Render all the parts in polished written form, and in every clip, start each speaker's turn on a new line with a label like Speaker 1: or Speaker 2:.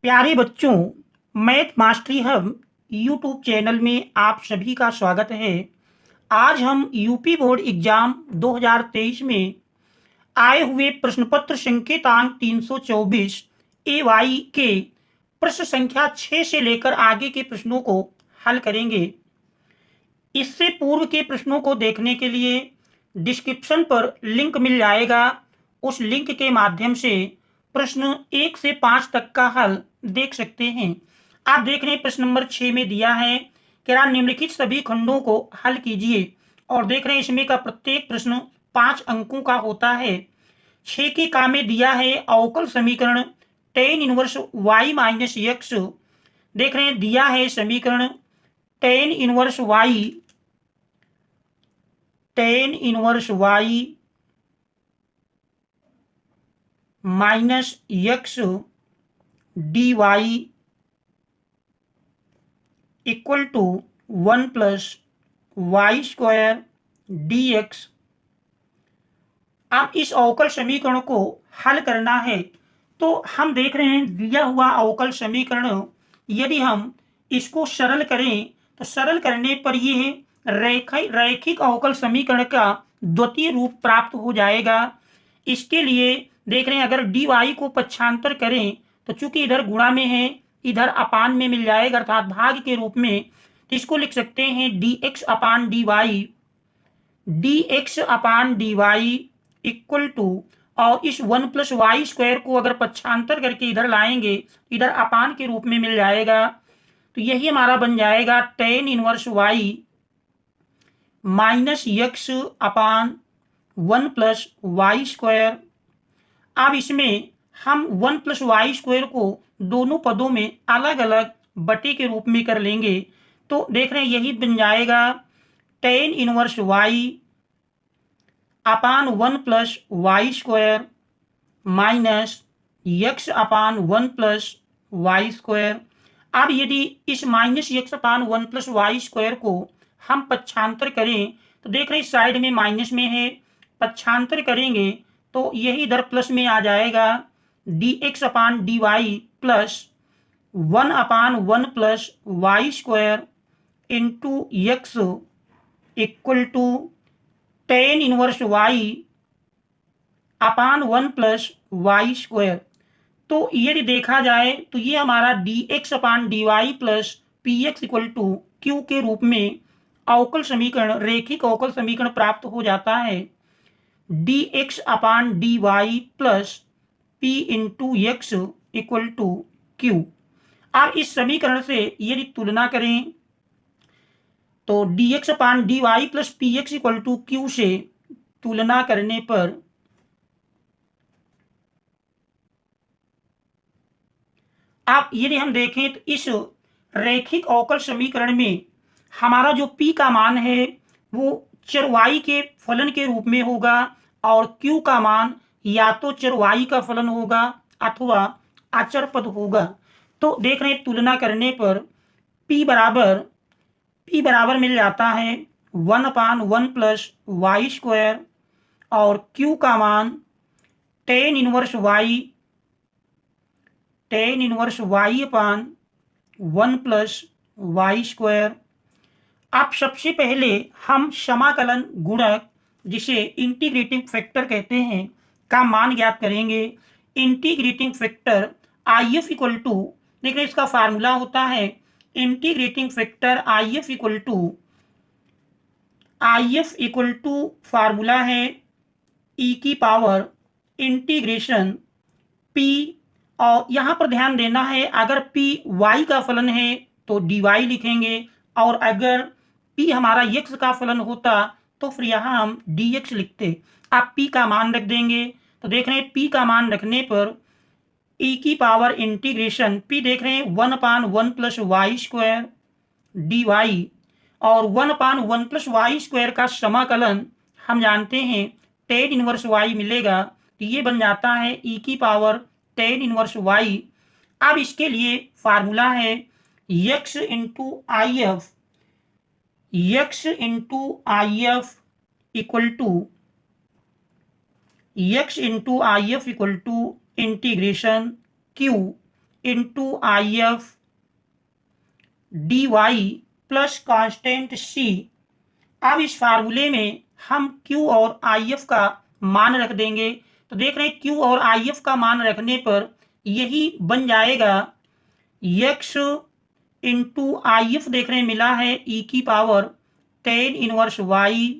Speaker 1: प्यारे बच्चों, math mastery hub YouTube channel में आप सभी का स्वागत है। आज हम यूपी बोर्ड एग्जाम 2023 में आए हुए प्रश्न पत्र संकेतांक 324 ए वाई के प्रश्न संख्या 6 से लेकर आगे के प्रश्नों को हल करेंगे। इससे पूर्व के प्रश्नों को देखने के लिए डिस्क्रिप्शन पर लिंक मिल जाएगा। उस लिंक के माध्यम से प्रश्न 1 से 5 तक का हल देख सकते हैं। आप देख रहे हैं प्रश्न नंबर 6 में दिया है कि निम्नलिखित सभी खंडों को हल कीजिए, और देख रहे हैं इसमें का प्रत्येक प्रश्न 5 अंकों का होता है। 6 के का में दिया है अवकल समीकरण tan inverse y minus x. देख रहे हैं दिया है समीकरण tan inverse y minus x d y equal to 1 plus y square d x. अब इस अवकल समीकरण को हल करना है, तो हम देख रहे हैं दिया हुआ अवकल समीकरण यदि हम इसको सरल करें तो सरल करने पर यह रैखिक अवकल समीकरण का द्वितीय रूप प्राप्त हो जाएगा। इसके लिए देख रहे हैं अगर डी वाई को पक्षांतर करें तो चूंकि इधर गुणा में है, इधर अपान में मिल जाएगा अर्थात भाग के रूप में, तो इसको लिख सकते हैं d x upon d y equal to, और इस 1 प्लस वाई स्क्वायर को अगर पक्षांतर करके इधर लाएंगे इधर अपान के रूप में मिल जाएगा, तो यही हमारा बन जाएगा tan inverse y minus x upon 1 plus y square. अब इसमें हम 1 प्लस वाई स्क्वायर को दोनों पदों में अलग अलग बटे के रूप में कर लेंगे, तो देख रहे हैं यही बन जाएगा tan inverse y upon 1 plus y square minus x upon 1 plus y square. अब यदि इस minus x upon 1 plus y square को हम पक्षांतर करें तो देख रहे हैं साइड में माइनस में है, पक्षांतर करेंगे तो यही इधर प्लस में आ जाएगा d x upon d y plus 1 upon 1 plus y square into x equal to tan inverse y upon 1 plus y square. तो यदि देखा जाए तो ये हमारा d x upon d y plus p x equal to q के रूप में अवकल समीकरण रैखिक अवकल समीकरण प्राप्त हो जाता है। D x upon d y plus p into x equal to q. अब इस समीकरण से यदि तुलना करें तो d x upon d y plus p x equal to q से तुलना करने पर आप यदि हम देखें तो इस रैखिक अवकल समीकरण में हमारा जो p का मान है वो चर y के फलन के रूप में होगा, और q का मान या तो चर y का फलन होगा अथवा अचर पद होगा। तो देख रहे हैं तुलना करने पर p बराबर मिल जाता है 1 अपान 1 प्लस वाई स्क्वायर, और q का मान tan inverse y upon 1 plus y square. अब सबसे पहले हम समाकलन गुणक जिसे इंटीग्रेटिंग फैक्टर कहते हैं का मान ज्ञात करेंगे। Integrating factor I F equal to, देखिए इसका फार्मूला होता है integrating factor I F equal to formula है ई की पावर इंटीग्रेशन पी, और यहाँ पर ध्यान देना है अगर p y का फलन है तो dy लिखेंगे, और अगर p हमारा x का फलन होता तो फिर यहाँ हम dx लिखते। आप p का मान रख देंगे, तो देख रहे हैं p का मान रखने पर e की पावर इंटीग्रेशन p देख रहे हैं 1 upon 1 plus y square d y, और 1 अपान 1 प्लस वाई स्क्वायर का समाकलन हम जानते हैं tan इनवर्स y मिलेगा, तो ये बन जाता है e की पावर tan इनवर्स y। अब इसके लिए फार्मूला है x into I F equal to integration q into I F d y plus constant c. अब इस फार्मूले में हम Q और IF का मान रख देंगे। तो देख रहे हैं Q और IF का मान रखने पर यही बन जाएगा x इंटू IF देख रहे हैं मिला है e की power tan inverse y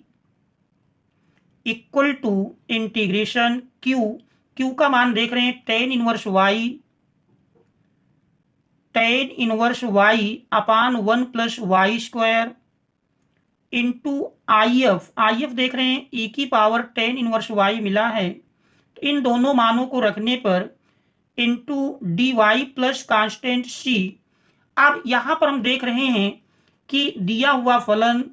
Speaker 1: equal to integration Q का मान देख रहे हैं tan inverse y upon 1 plus y square into IF देख रहे हैं e की पावर tan इनवर्स y मिला है। तो इन दोनों मानों को रखने पर into d y plus constant c। अब यहाँ पर हम देख रहे हैं कि दिया हुआ फलन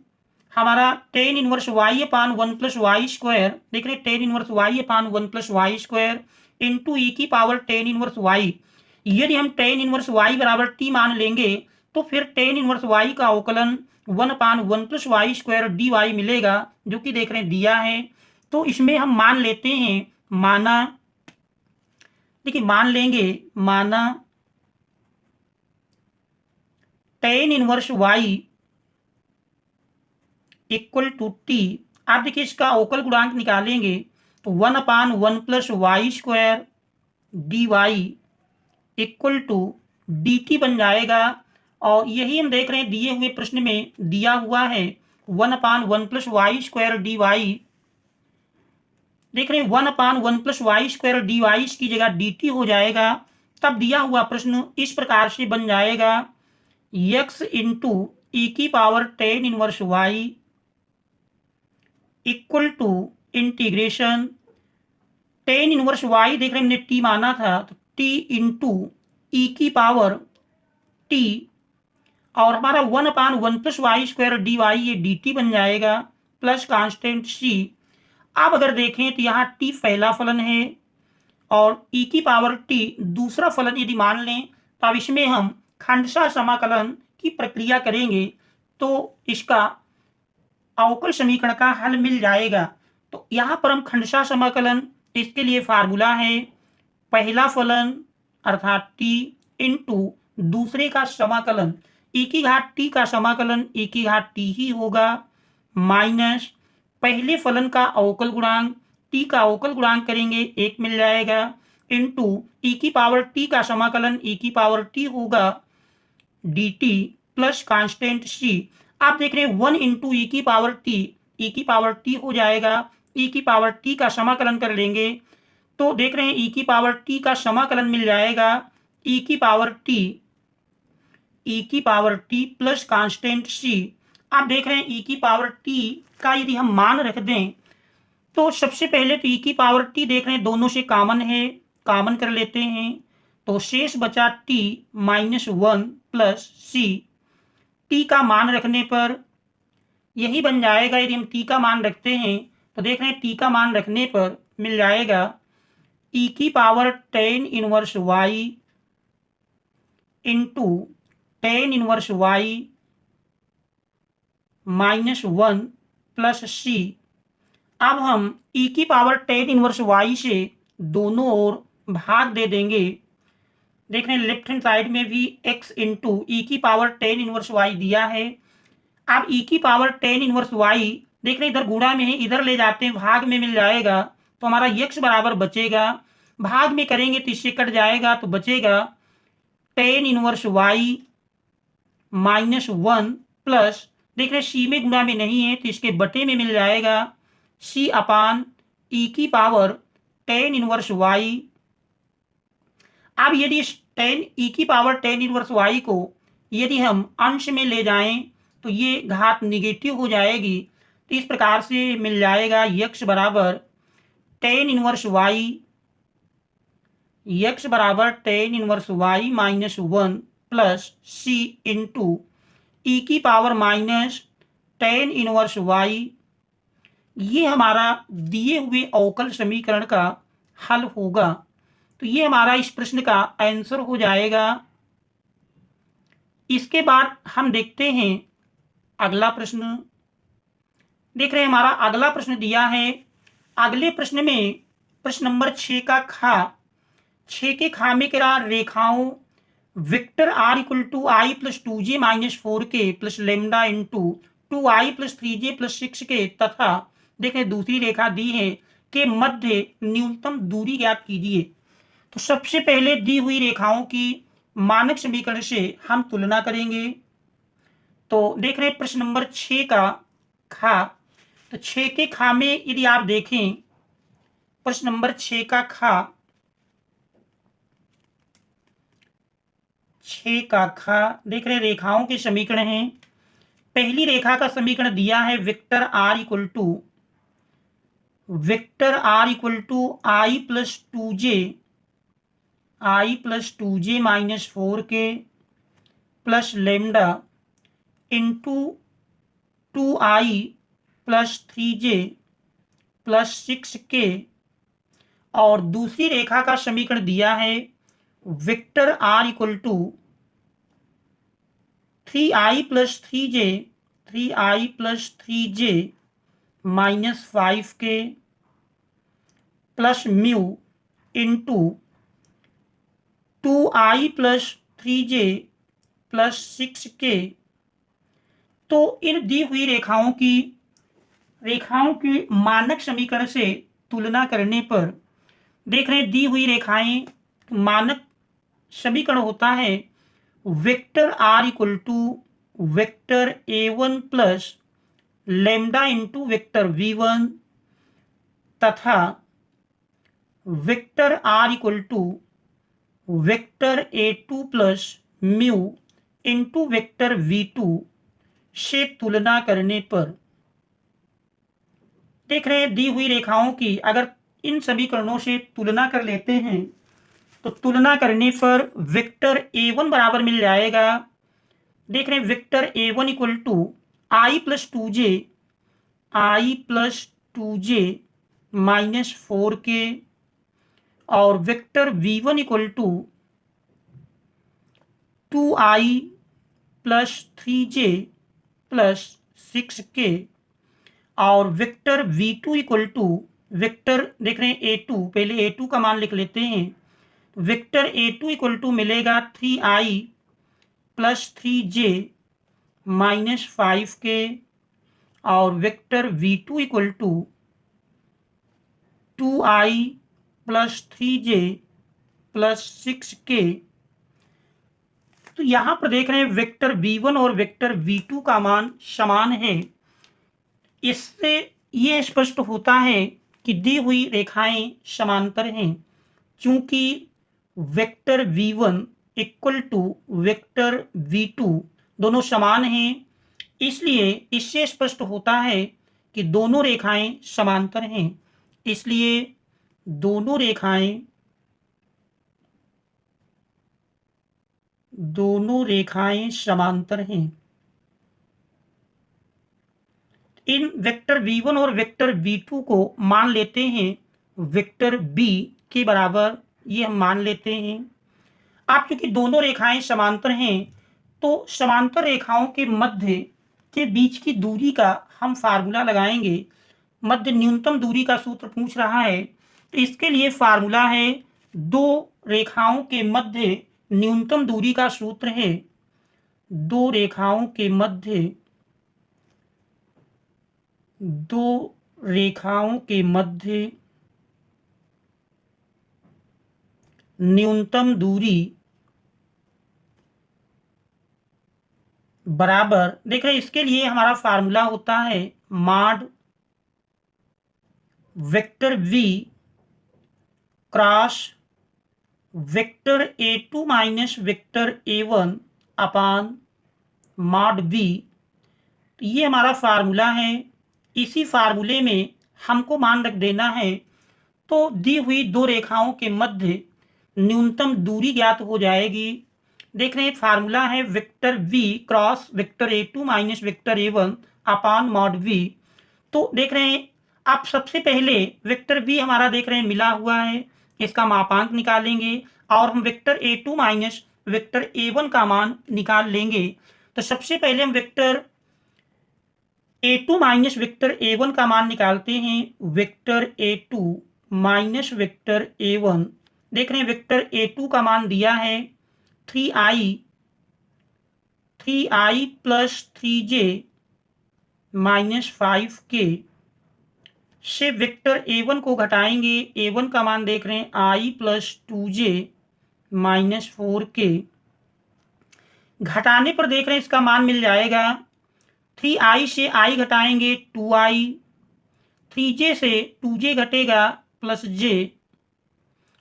Speaker 1: हमारा tan inverse y upon 1 plus y square देख रहे हैं tan inverse y upon 1 plus y square into e की पावर tan इनवर्स y। यदि हम tan इनवर्स y बराबर t मान लेंगे तो फिर tan इनवर्स y का अवकलन 1 upon 1 plus y square d y मिलेगा, जो कि देख रहे हैं दिया है। तो इसमें हम मान लेते हैं माना, देखिए मान लेंगे माना tan inverse y equal to t. आप देखिए इसका अवकल गुणांक निकालेंगे तो 1 upon 1 plus y square d y equal to d t बन जाएगा। और यही हम देख रहे हैं दिए हुए प्रश्न में दिया हुआ है 1 upon 1 plus y square d y. देख रहे हैं 1 upon 1 plus y square d y की जगह डी टी हो जाएगा। तब दिया हुआ प्रश्न इस प्रकार से बन जाएगा x इंटू ई की power tan inverse y equal to integration tan inverse y देख रहे हैं हमने t माना था तो t इंटू ई की पावर t और हमारा 1 upon 1 plus y square d y ये डी टी बन जाएगा प्लस कांस्टेंट c। अब अगर देखें तो यहाँ t पहला फलन है और e की पावर t दूसरा फलन यदि मान लें तो अब इसमें हम खंडशः समाकलन की प्रक्रिया करेंगे तो इसका अवकल समीकरण का हल मिल जाएगा। तो यहाँ पर हम खंडशः समाकलन, इसके लिए फार्मूला है पहला फलन अर्थात t इंटू दूसरे का समाकलन e की घात t का समाकलन e की घात t ही होगा माइनस पहले फलन का अवकल गुणांक t का अवकल गुणांक करेंगे 1 मिल जाएगा इंटू e की पावर t का समाकलन e की पावर t होगा dt प्लस कांस्टेंट c। आप देख रहे हैं 1 इंटू ई की पावर t हो जाएगा। e की पावर t का समाकलन कर लेंगे तो देख रहे हैं e की पावर t का समाकलन मिल जाएगा e की power t plus constant c। आप देख रहे हैं e की पावर t का यदि हम मान रख दें तो सबसे पहले तो e की पावर t देख रहे हैं दोनों से कॉमन है, कॉमन कर लेते हैं तो शेष बचा t minus 1 plus c। t का मान रखने पर यही बन जाएगा, यदि हम t का मान रखते हैं तो देख रहे हैं t का मान रखने पर मिल जाएगा e की power tan inverse y into tan inverse y minus 1 plus c। अब हम e की पावर tan इनवर्स y से दोनों ओर भाग दे देंगे। देख रहे हैं लेफ्ट हैंड साइड में भी x इंटू ई की पावर tan इनवर्स y दिया है। अब e की पावर tan इनवर्स y देख रहे हैं इधर गुणा में है, इधर ले जाते हैं भाग में मिल जाएगा तो हमारा x बराबर बचेगा, भाग में करेंगे तो इससे कट जाएगा तो बचेगा tan inverse y minus 1 plus देख रहे हैं c में गुणा में नहीं है तो इसके बटे में मिल जाएगा c अपान e की पावर tan इनवर्स y। अब यदि tan e की पावर tan इनवर्स y को यदि हम अंश में ले जाएं तो ये घात निगेटिव हो जाएगी तो इस प्रकार से मिल जाएगा x बराबर tan inverse y minus 1 plus c into e की power minus tan inverse y। ये हमारा दिए हुए अवकल समीकरण का हल होगा। तो ये हमारा इस प्रश्न का आंसर हो जाएगा। इसके बाद हम देखते हैं अगला प्रश्न। देख रहे हैं हमारा अगला प्रश्न दिया है। अगले प्रश्न में प्रश्न नंबर 6 का खा, 6 के खा में क्या रेखाओं vector r equal to i plus 2j minus 4k plus lambda into 2i plus 3j plus 6k तथा देखें दूसरी रेखा दी है के मध्य न्यूनतम दूरी ज्ञात कीजिए। तो सबसे पहले दी हुई रेखाओं की मानक समीकरण से हम तुलना करेंगे। तो देख रहे हैं प्रश्न नंबर 6 का खा। तो 6 के खा में यदि आप देखें प्रश्न नंबर 6 का खा, 6 का खा देख रहे रेखाओं के समीकरण हैं। पहली रेखा का समीकरण दिया है vector r equal to i plus two j minus 4k plus lambda into 2i plus 3j plus 6k। और दूसरी रेखा का समीकरण दिया है vector r equal to 3i plus 3j minus 5k plus mu into 2i plus 3j plus 6k। तो इन दी हुई रेखाओं की मानक समीकरण से तुलना करने पर देख रहे हैं दी हुई रेखाएं मानक समीकरण होता है vector r equal to vector a1 plus lambda into vector v1 तथा vector r equal to vector a2 plus mu into vector v2 से तुलना करने पर देख रहे हैं दी हुई रेखाओं की अगर इन समीकरणों से तुलना कर लेते हैं तो तुलना करने पर वेक्टर a1 बराबर मिल जाएगा। देख रहे हैं vector a1 equal to i plus two j minus 4k और vector v1 equal to 2i plus 3j plus 6k और vector v2 equal to vector देख रहे हैं a2, पहले a2 का मान लिख लेते हैं। वेक्टर a2 इक्वल टू मिलेगा 3i plus 3j minus 5k और vector v2 equal to 2i plus 3j plus 6k। तो यहां पर देख रहे हैं वेक्टर v1 और वेक्टर v2 का मान समान है। इससे यह स्पष्ट होता है कि दी हुई रेखाएं समांतर हैं। चूंकि vector v1 equal to vector v2 दोनों समान हैं, इसलिए इससे स्पष्ट होता है कि दोनों रेखाएं समांतर हैं। इसलिए दोनों रेखाएं समांतर हैं। इन वेक्टर v1 और वेक्टर v2 को मान लेते हैं वेक्टर b के बराबर, ये हम मान लेते हैं। अब क्योंकि दोनों रेखाएं समांतर हैं तो समांतर रेखाओं के मध्य के बीच की दूरी का हम फार्मूला लगाएंगे। मध्य न्यूनतम दूरी का सूत्र पूछ रहा है तो इसके लिए फार्मूला है दो रेखाओं के मध्य न्यूनतम दूरी का सूत्र है दो रेखाओं के मध्य न्यूनतम दूरी बराबर देख रहे हैं इसके लिए हमारा फार्मूला होता है mod vector v cross vector a2 minus vector a1 अपान मॉड v। तो ये हमारा फार्मूला है। इसी फार्मूले में हमको मान रख देना है तो दी हुई दो रेखाओं के मध्य न्यूनतम दूरी ज्ञात हो जाएगी। देख रहे हैं फार्मूला है vector v cross vector a2 minus vector a1 अपान मॉड v। तो देख रहे हैं आप सबसे पहले वेक्टर v हमारा देख रहे हैं मिला हुआ है, इसका मापांक निकालेंगे और हम vector a2 minus vector a1 का मान निकाल लेंगे। तो सबसे पहले हम vector a2 minus vector a1 का मान निकालते हैं। Vector a2 minus vector a1 देख रहे हैं वेक्टर a2 का मान दिया है 3i plus 3j minus 5k से वेक्टर a1 को घटाएंगे। a1 का मान देख रहे हैं i plus 2j minus 4k। घटाने पर देख रहे हैं इसका मान मिल जाएगा 3i से i घटाएंगे 2i, 3j से 2j घटेगा प्लस j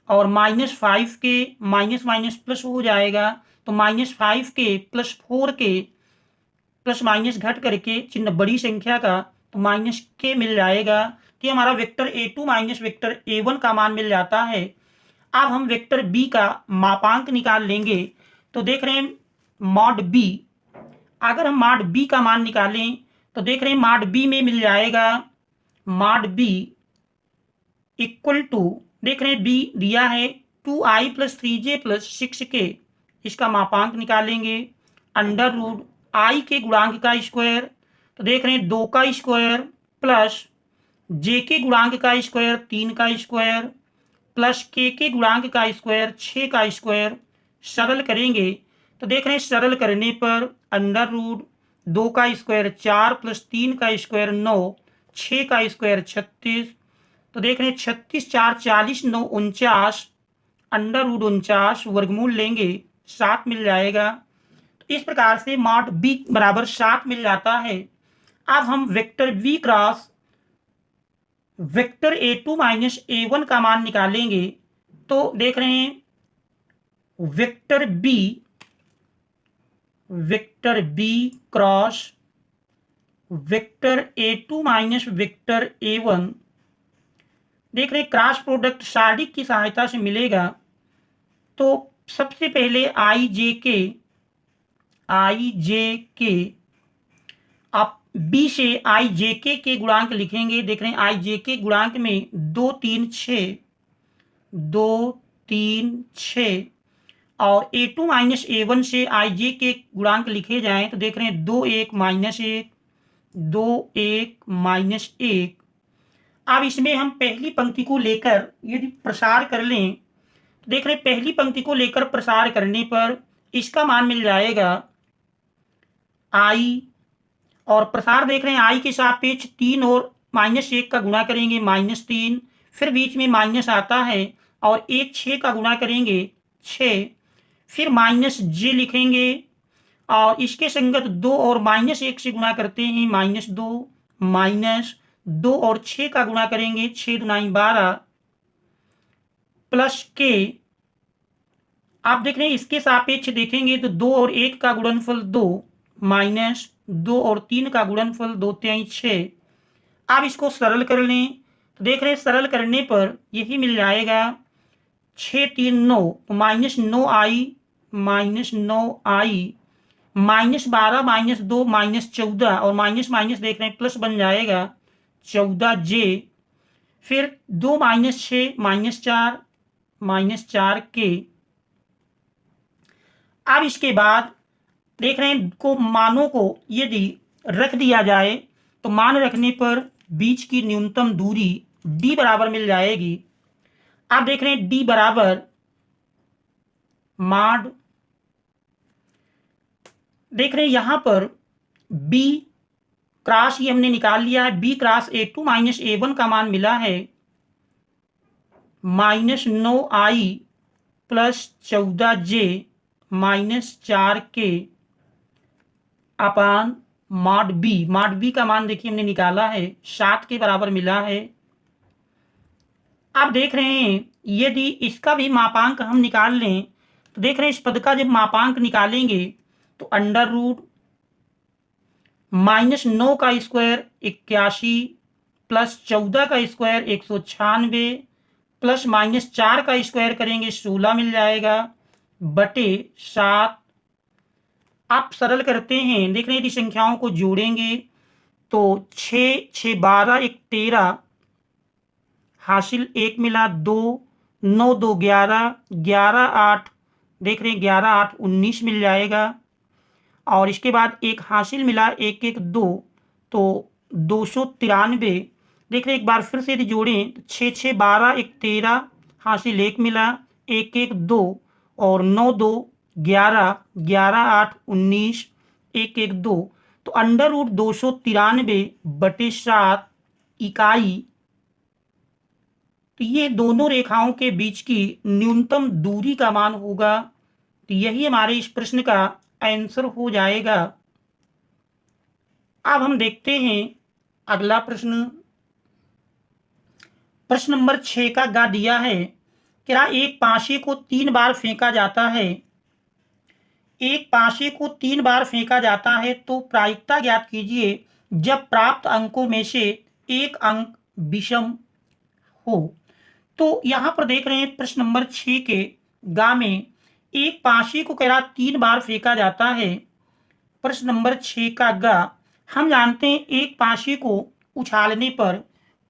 Speaker 1: और minus 5k minus minus plus हो जाएगा तो minus 5k plus 4k plus minus घट करके चिन्ह बड़ी संख्या का तो माइनस k मिल जाएगा। तो हमारा vector a2 minus vector a1 का मान मिल जाता है। अब हम वेक्टर b का मापांक निकाल लेंगे। तो देख रहे हैं मॉड b, अगर हम मॉड b का मान निकालें तो देख रहे हैं मॉड b में मिल जाएगा मॉड b इक्वल टू, देख रहे हैं b दिया है 2i plus 3j plus 6k। इसका मापांक निकालेंगे अंडर रूट i के गुणांक का स्क्वायर, तो देख रहे हैं 2 का स्क्वायर प्लस j के गुणांक का स्क्वायर 3 का स्क्वायर प्लस k के गुणांक का स्क्वायर 6 का स्क्वायर। सरल करेंगे तो देख रहे हैं सरल करने पर अंडर रूट 2 का स्क्वायर 4 प्लस 3 का स्क्वायर 9, 6 का स्क्वायर 36, तो देख रहे हैं 36 4 40 9 49, अंडर रूट 49 वर्गमूल लेंगे 7 मिल जाएगा। तो इस प्रकार से मॉड b बराबर 7 मिल जाता है। अब हम vector v cross vector a2 minus a1 का मान निकालेंगे। तो देख रहे हैं vector b cross vector a2 minus vector a1, देख रहे हैं क्रॉस प्रोडक्ट सारणिक की सहायता से मिलेगा। तो सबसे पहले i j k आप b से i j k के गुणांक लिखेंगे। देख रहे हैं i j k गुणांक में 2 3 6 और a2 माइनस a1 से i j के गुणांक लिखे जाएं तो देख रहे हैं 2 1 माइनस 1 2 1 माइनस 1। अब इसमें हम पहली पंक्ति को लेकर यदि प्रसार कर लें तो देख रहे हैं पहली पंक्ति को लेकर प्रसार करने पर इसका मान मिल जाएगा i, और प्रसार देख रहे हैं i के सापेक्ष 3 और माइनस 1 का गुणा करेंगे -3, फिर बीच में माइनस आता है और 1 6 का गुणा करेंगे 6, फिर माइनस j लिखेंगे और इसके संगत 2 और -1 से गुणा करते हैं -2, माइनस 2 और 6 का गुणा करेंगे 6 दूनी 12 प्लस k। आप देख रहे हैं इसके सापेक्ष देखेंगे तो 2 और 1 का गुणनफल 2 माइनस 2 और 3 का गुणनफल 2 3 6। आप इसको सरल कर लें तो देख रहे हैं सरल करने पर यही मिल जाएगा 6 3 9 -9i -12 -2 -14 और माइनस माइनस देख रहे हैं प्लस बन जाएगा 14j, फिर 2 -6 -4 अब इसके बाद देख रहे हैं को मानों को यदि रख दिया जाए तो मान रखने पर बीच की न्यूनतम दूरी d बराबर मिल जाएगी। आप देख रहे हैं d बराबर मॉड, देख रहे हैं यहां पर b क्रॉस ये हमने निकाल लिया है, b cross a2 minus a1 का मान मिला है -9i plus 14j minus 4k अपान मॉड b का मान देखिए हमने निकाला है 7 के बराबर मिला है। आप देख रहे हैं यदि इसका भी मापांक हम निकाल लें तो देख रहे हैं इस पद का जब मापांक निकालेंगे तो अंडर रूट -9 का स्क्वायर 81 प्लस 14 का स्क्वायर 196 प्लस -4 का स्क्वायर करेंगे 16 मिल जाएगा बटे 7। आप सरल करते हैं देख रहे हैं यदि संख्याओं को जोड़ेंगे तो 6 6 12 1 13 हासिल 1 मिला 2 9 2 11 11 8 देख रहे हैं 11 8 19 मिल जाएगा और इसके बाद एक हासिल मिला 1 1 2 तो 293 देख रहे हैं एक बार फिर से यदि जोड़ें तो 6 6 12 1 13 हासिल 1 मिला 1 1 2 और 9 2 11, 11 8 19, 1 1 2, तो अंडर रूट 293/7 इकाई। तो ये दोनों रेखाओं के बीच की न्यूनतम दूरी का मान होगा। तो यही हमारे इस प्रश्न का आंसर हो जाएगा। अब हम देखते हैं अगला प्रश्न। प्रश्न नंबर 6 का गा दिया है, क्या एक पाशे को 3 बार फेंका जाता है। एक पाशे को 3 बार फेंका जाता है तो प्रायिकता ज्ञात कीजिए जब प्राप्त अंकों में से एक अंक विषम हो। तो यहाँ पर देख रहे हैं प्रश्न नंबर 6 के गा में एक पाशे को कह रहा 3 बार फेंका जाता है। प्रश्न नंबर 6 का गा, हम जानते हैं एक पाशे को उछालने पर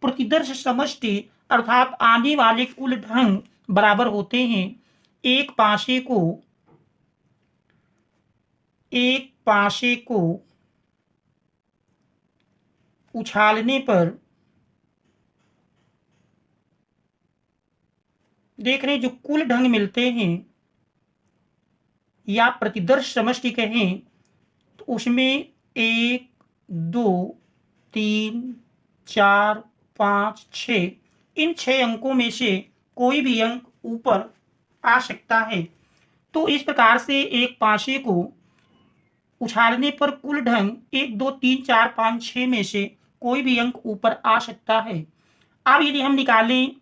Speaker 1: प्रतिदर्श समष्टि अर्थात आने वाले कुल ढंग बराबर होते हैं। एक पाशे को उछालने पर देख रहे हैं जो कुल ढंग मिलते हैं या प्रतिदर्श समष्टि कहें तो उसमें 1 2 3 4 5 6, इन 6 अंकों में से कोई भी अंक ऊपर आ सकता है। तो इस प्रकार से एक पाशे को उछालने पर कुल ढंग 1 2 3 4 5 6 में से कोई भी अंक ऊपर आ सकता है। अब यदि हम निकालें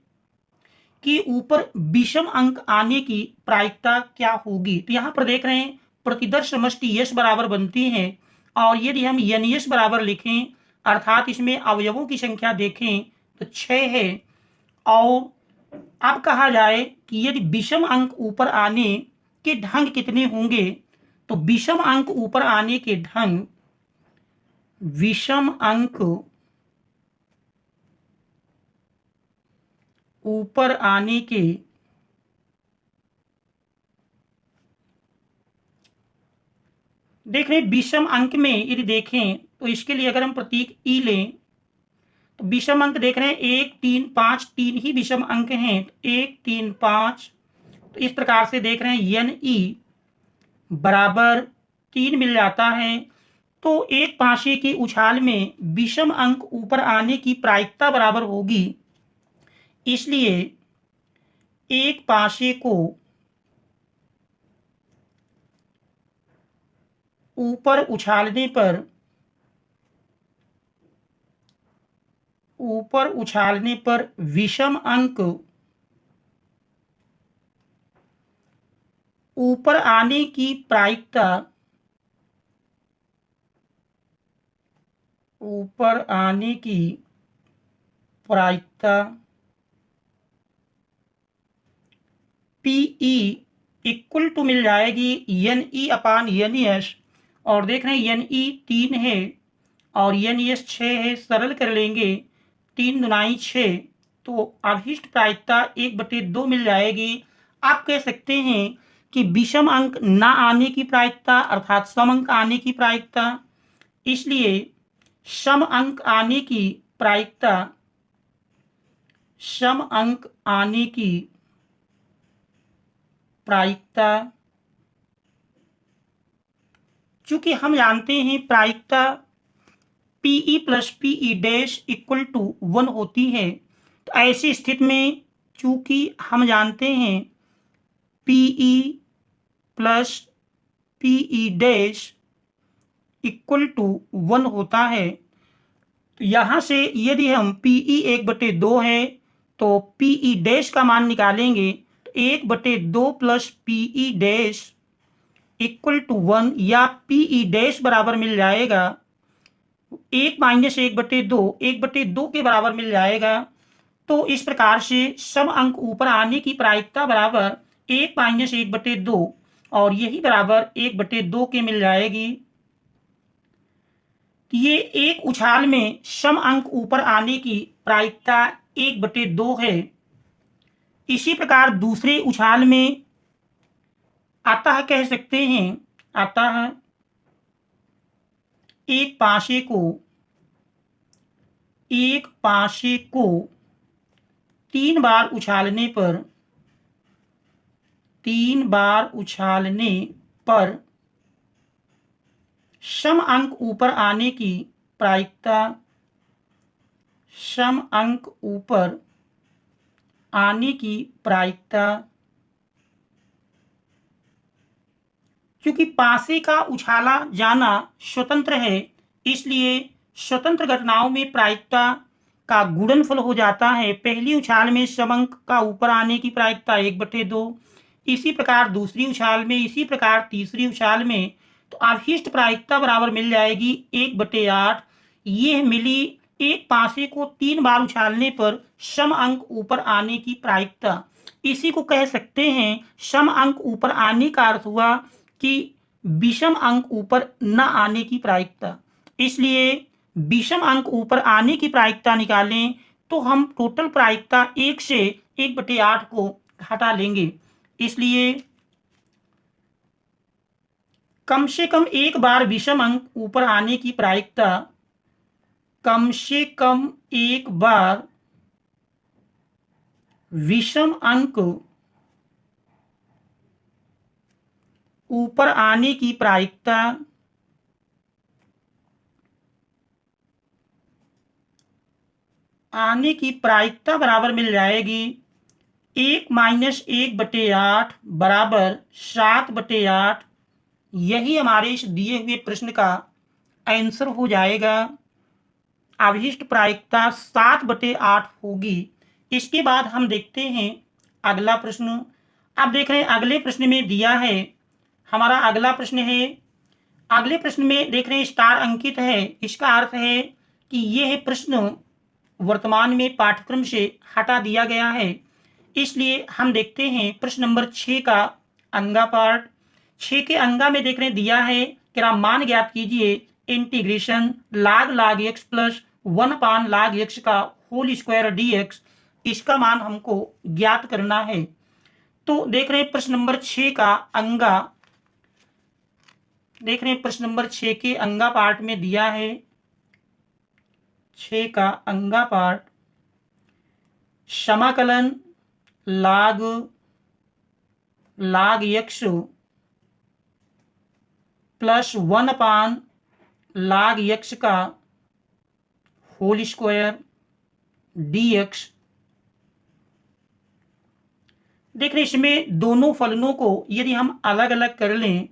Speaker 1: कि ऊपर विषम अंक आने की प्रायिकता क्या होगी, तो यहाँ पर देख रहे हैं प्रतिदर्श समष्टि यश बराबर बनती है। और यदि हम यन यश बराबर लिखें अर्थात इसमें अवयवों की संख्या देखें तो 6 है। और अब कहा जाए कि यदि विषम अंक ऊपर आने के ढंग कितने होंगे, तो विषम अंक ऊपर आने के ढंग, विषम अंक ऊपर आने के देख रहे हैं विषम अंक में यदि देखें तो इसके लिए अगर हम प्रतीक ई लें तो विषम अंक देख रहे हैं 1 3 5, 3 ही विषम अंक हैं। तो 1 3 5, तो इस प्रकार से देख रहे हैं यन ई बराबर 3 मिल जाता है। तो एक पाशे के उछाल में विषम अंक ऊपर आने की प्रायिकता बराबर होगी। इसलिए एक पाशे को ऊपर उछालने पर विषम अंक ऊपर आने की प्रायिकता पीई इक्वल टू मिल जाएगी एन ई अपान एन एस। और देख रहे हैं एन ई 3 है और एन एस 6 है, सरल कर लेंगे 3 दुनाई 6, तो अभिष्ट प्रायिकता 1/2 मिल जाएगी। आप कह सकते हैं कि विषम अंक ना आने की प्रायिकता अर्थात सम अंक आने की प्रायिकता, इसलिए सम अंक आने की प्रायिकता चूंकि हम जानते हैं प्रायिकता P E plus P E dash equal to 1 होती है। तो ऐसी स्थिति में चूंकि हम जानते हैं P E plus P E dash equal to 1 होता है, तो यहाँ से यदि हम पीई 1/2 है तो पीई डैश का मान निकालेंगे तो 1/2 plus P E dash equal to 1 या पीई डैश बराबर मिल जाएगा 1 माइनस 1/2, 1/2 के बराबर मिल जाएगा। तो इस प्रकार से सम अंक ऊपर आने की प्रायिकता बराबर 1 माइनस 1/2 और यही बराबर 1/2 के मिल जाएगी। ये एक उछाल में सम अंक ऊपर आने की प्रायिकता 1/2 है। इसी प्रकार दूसरे उछाल में अतः कह सकते हैं, अतः एक पाशे को 3 बार उछालने पर 3 बार उछालने पर सम अंक ऊपर आने की प्रायिकता, सम अंक ऊपर आने की प्रायिकता। क्योंकि पासे का उछाला जाना स्वतंत्र है, इसलिए स्वतंत्र घटनाओं में प्रायिकता का गुणनफल हो जाता है। पहली उछाल में सम अंक का ऊपर आने की प्रायिकता 1/2, इसी प्रकार दूसरी उछाल में, इसी प्रकार तीसरी उछाल में। तो अवशिष्ट प्रायिकता बराबर मिल जाएगी 1/8। ये मिली एक पासे को 3 बार उछालने पर सम अंक ऊपर आने की प्रायिकता। इसी को कह सकते हैं सम अंक ऊपर आने का अर्थ हुआ कि विषम अंक ऊपर न आने की प्रायिकता। इसलिए विषम अंक ऊपर आने की प्रायिकता निकालें तो हम टोटल प्रायिकता 1 से 1/8 को घटा लेंगे। इसलिए कम से कम एक बार विषम अंक ऊपर आने की प्रायिकता, कम से कम एक बार विषम अंक ऊपर आने की प्रायिकता, बराबर मिल जाएगी 1 - 1/8 बराबर 7/8। यही हमारे इस दिए हुए प्रश्न का आंसर हो जाएगा। अवशिष्ट प्रायिकता 7/8 होगी। इसके बाद हम देखते हैं अगला प्रश्न। अब देख रहे हैं अगले प्रश्न में दिया है, हमारा अगला प्रश्न है, अगले प्रश्न में देख रहे हैं स्टार अंकित है। इसका अर्थ है कि यह प्रश्न वर्तमान में पाठ्यक्रम से हटा दिया गया है। इसलिए हम देखते हैं प्रश्न नंबर 6 का अंगा पार्ट। 6 के अंगा में देख रहे हैं दिया है कि मान ज्ञात कीजिए integration log x plus 1 log x का होल स्क्वायर dx। इसका मान हमको ज्ञात करना है। तो देख रहे हैं प्रश्न नंबर 6 का अंगा, देख रहे हैं प्रश्न नंबर 6 के अंगा पार्ट में दिया है, 6 का अंगा पार्ट, समाकलन log x plus 1 log x का होल स्क्वायर dx। देख रहे इसमें दोनों फलनों को यदि हम अलग अलग कर लें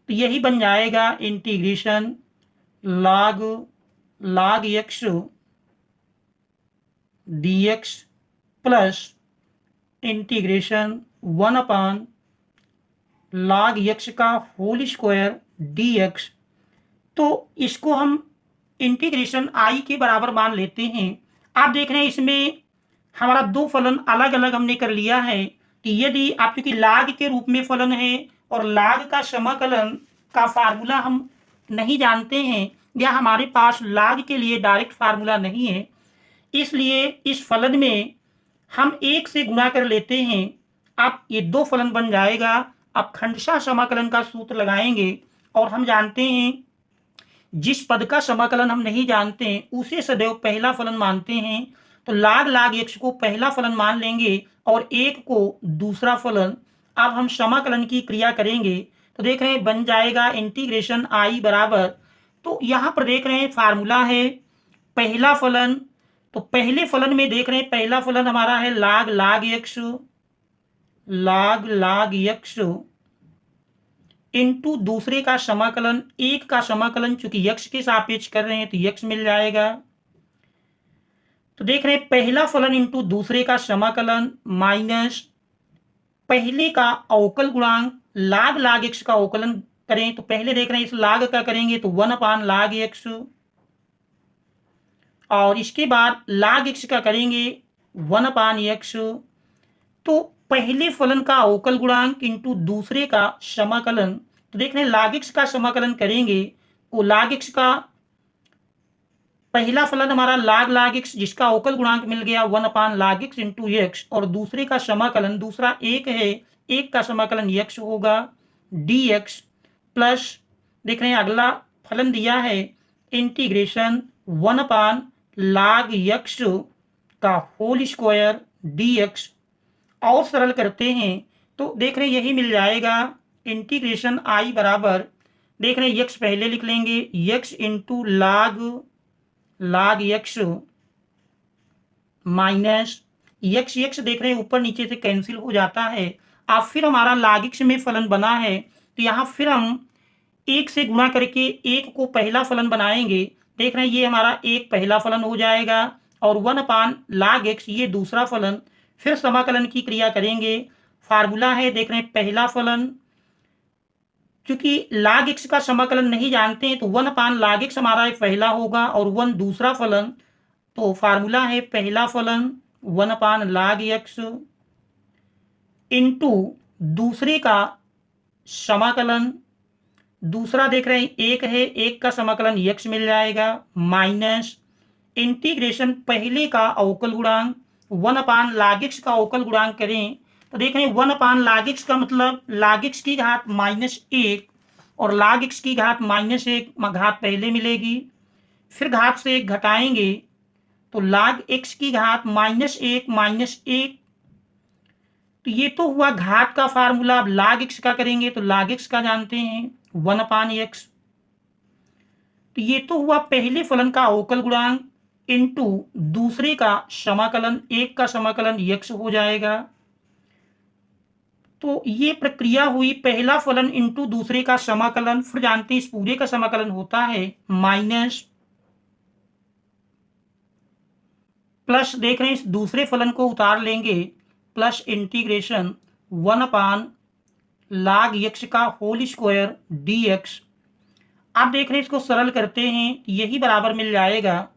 Speaker 1: तो यही बन जाएगा integration log x dx plus integration 1 log x का होल स्क्वायर dx। तो इसको हम इंटीग्रेशन i के बराबर मान लेते हैं। आप देख रहे हैं इसमें हमारा दो फलन अलग अलग हमने कर लिया है कि यदि आप क्योंकि लाग के रूप में फलन है और लाग का समाकलन का फार्मूला हम नहीं जानते हैं या हमारे पास लाग के लिए डायरेक्ट फार्मूला नहीं है, इसलिए इस फलन में हम 1 से गुणा कर लेते हैं। अब ये दो फलन बन जाएगा। अब खंडशः समाकलन का सूत्र लगाएंगे और हम जानते हैं जिस पद का समाकलन हम नहीं जानते उसे सदैव पहला फलन मानते हैं। तो log x को पहला फलन मान लेंगे और 1 को दूसरा फलन। अब हम समाकलन की क्रिया करेंगे तो देख रहे हैं बन जाएगा इंटीग्रेशन i बराबर, तो यहाँ पर देख रहे हैं फार्मूला है पहला फलन। तो पहले फलन में देख रहे हैं पहला फलन हमारा है log x इंटू दूसरे का समाकलन, 1 का समाकलन चूंकि x के सापेक्ष कर रहे हैं तो x मिल जाएगा। तो देख रहे हैं पहला फलन इंटू दूसरे का समाकलन माइनस पहले का अवकल गुणांक log x का अवकलन करें तो पहले देख रहे हैं इस log का करेंगे तो 1 log x और इसके बाद log x का करेंगे 1 x। तो पहले फलन का अवकल गुणांक इंटू दूसरे का समाकलन, तो देख रहे हैं log x का समाकलन करेंगे तो log x का पहला फलन हमारा log x जिसका अवकल गुणांक मिल गया 1 log x इंटू x और दूसरे का समाकलन, दूसरा 1 है, 1 का समाकलन x होगा dx प्लस देख रहे हैं अगला फलन दिया है इंटीग्रेशन 1 log x का होल स्क्वायर dx। और सरल करते हैं तो देख रहे हैं यही मिल जाएगा। इंटीग्रेशन आई बराबर देख रहे हैं यक्स पहले लिख लेंगे, यक्स इंटू लाग यक्स माइनस यक्स यक्स देख रहे हैं ऊपर नीचे से कैंसिल हो जाता है। अब फिर हमारा लाग एक्स में फलन बना है, तो यहाँ फिर हम एक से गुणा करके एक को पहला फलन बनाएंगे। देख रहे हैं ये हमारा एक पहला फलन हो जाएगा और 1/log x ये दूसरा फलन। फिर समाकलन की क्रिया करेंगे। फार्मूला है देख रहे हैं पहला फलन, क्योंकि log x का समाकलन नहीं जानते हैं तो 1/log x हमारा पहला होगा और 1 दूसरा फलन। तो फार्मूला है पहला फलन 1/log x इंटू दूसरे का समाकलन, दूसरा देख रहे हैं एक है, एक का समाकलन यक्स मिल जाएगा, माइनस इंटीग्रेशन पहले का अवकल गुणांक 1/log x का अवकल गुणांक करें तो देख रहे हैं 1/log x का मतलब log x की घात -1 और log x की घात -1 घात पहले मिलेगी, फिर घात से एक घटाएंगे तो log x की घात -1 तो ये तो हुआ घात का फार्मूला। अब log x का करेंगे तो log x का जानते हैं 1/x। तो ये तो हुआ पहले फलन का अवकल गुणांक इंटू दूसरे का समाकलन, एक का समाकलन यक्स हो जाएगा। तो ये प्रक्रिया हुई पहला फलन इंटू दूसरे का समाकलन, फिर जानते हैं इस पूरे का समाकलन होता है माइनस प्लस देख रहे हैं इस दूसरे फलन को उतार लेंगे प्लस इंटीग्रेशन 1/log x का होल स्क्वायर dx। अब देख रहे हैं इसको सरल करते हैं, यही बराबर मिल जाएगा।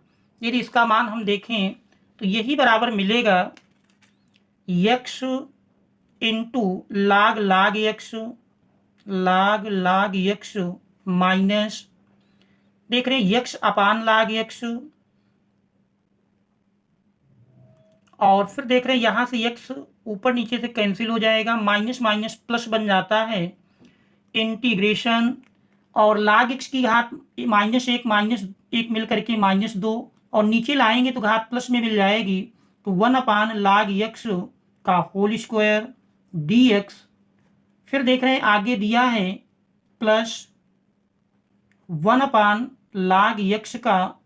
Speaker 1: यदि इसका मान हम देखें तो यही बराबर मिलेगा x into log x minus देख रहे हैं x/log x और फिर देख रहे हैं यहाँ से x ऊपर नीचे से कैंसिल हो जाएगा, माइनस माइनस प्लस बन जाता है, इंटीग्रेशन और log x की घात -1 मिल करके -2 और नीचे लाएंगे तो घात प्लस में मिल जाएगी। तो 1/log x का होल स्क्वायर dx। फिर देख रहे हैं आगे दिया है प्लस 1/log x का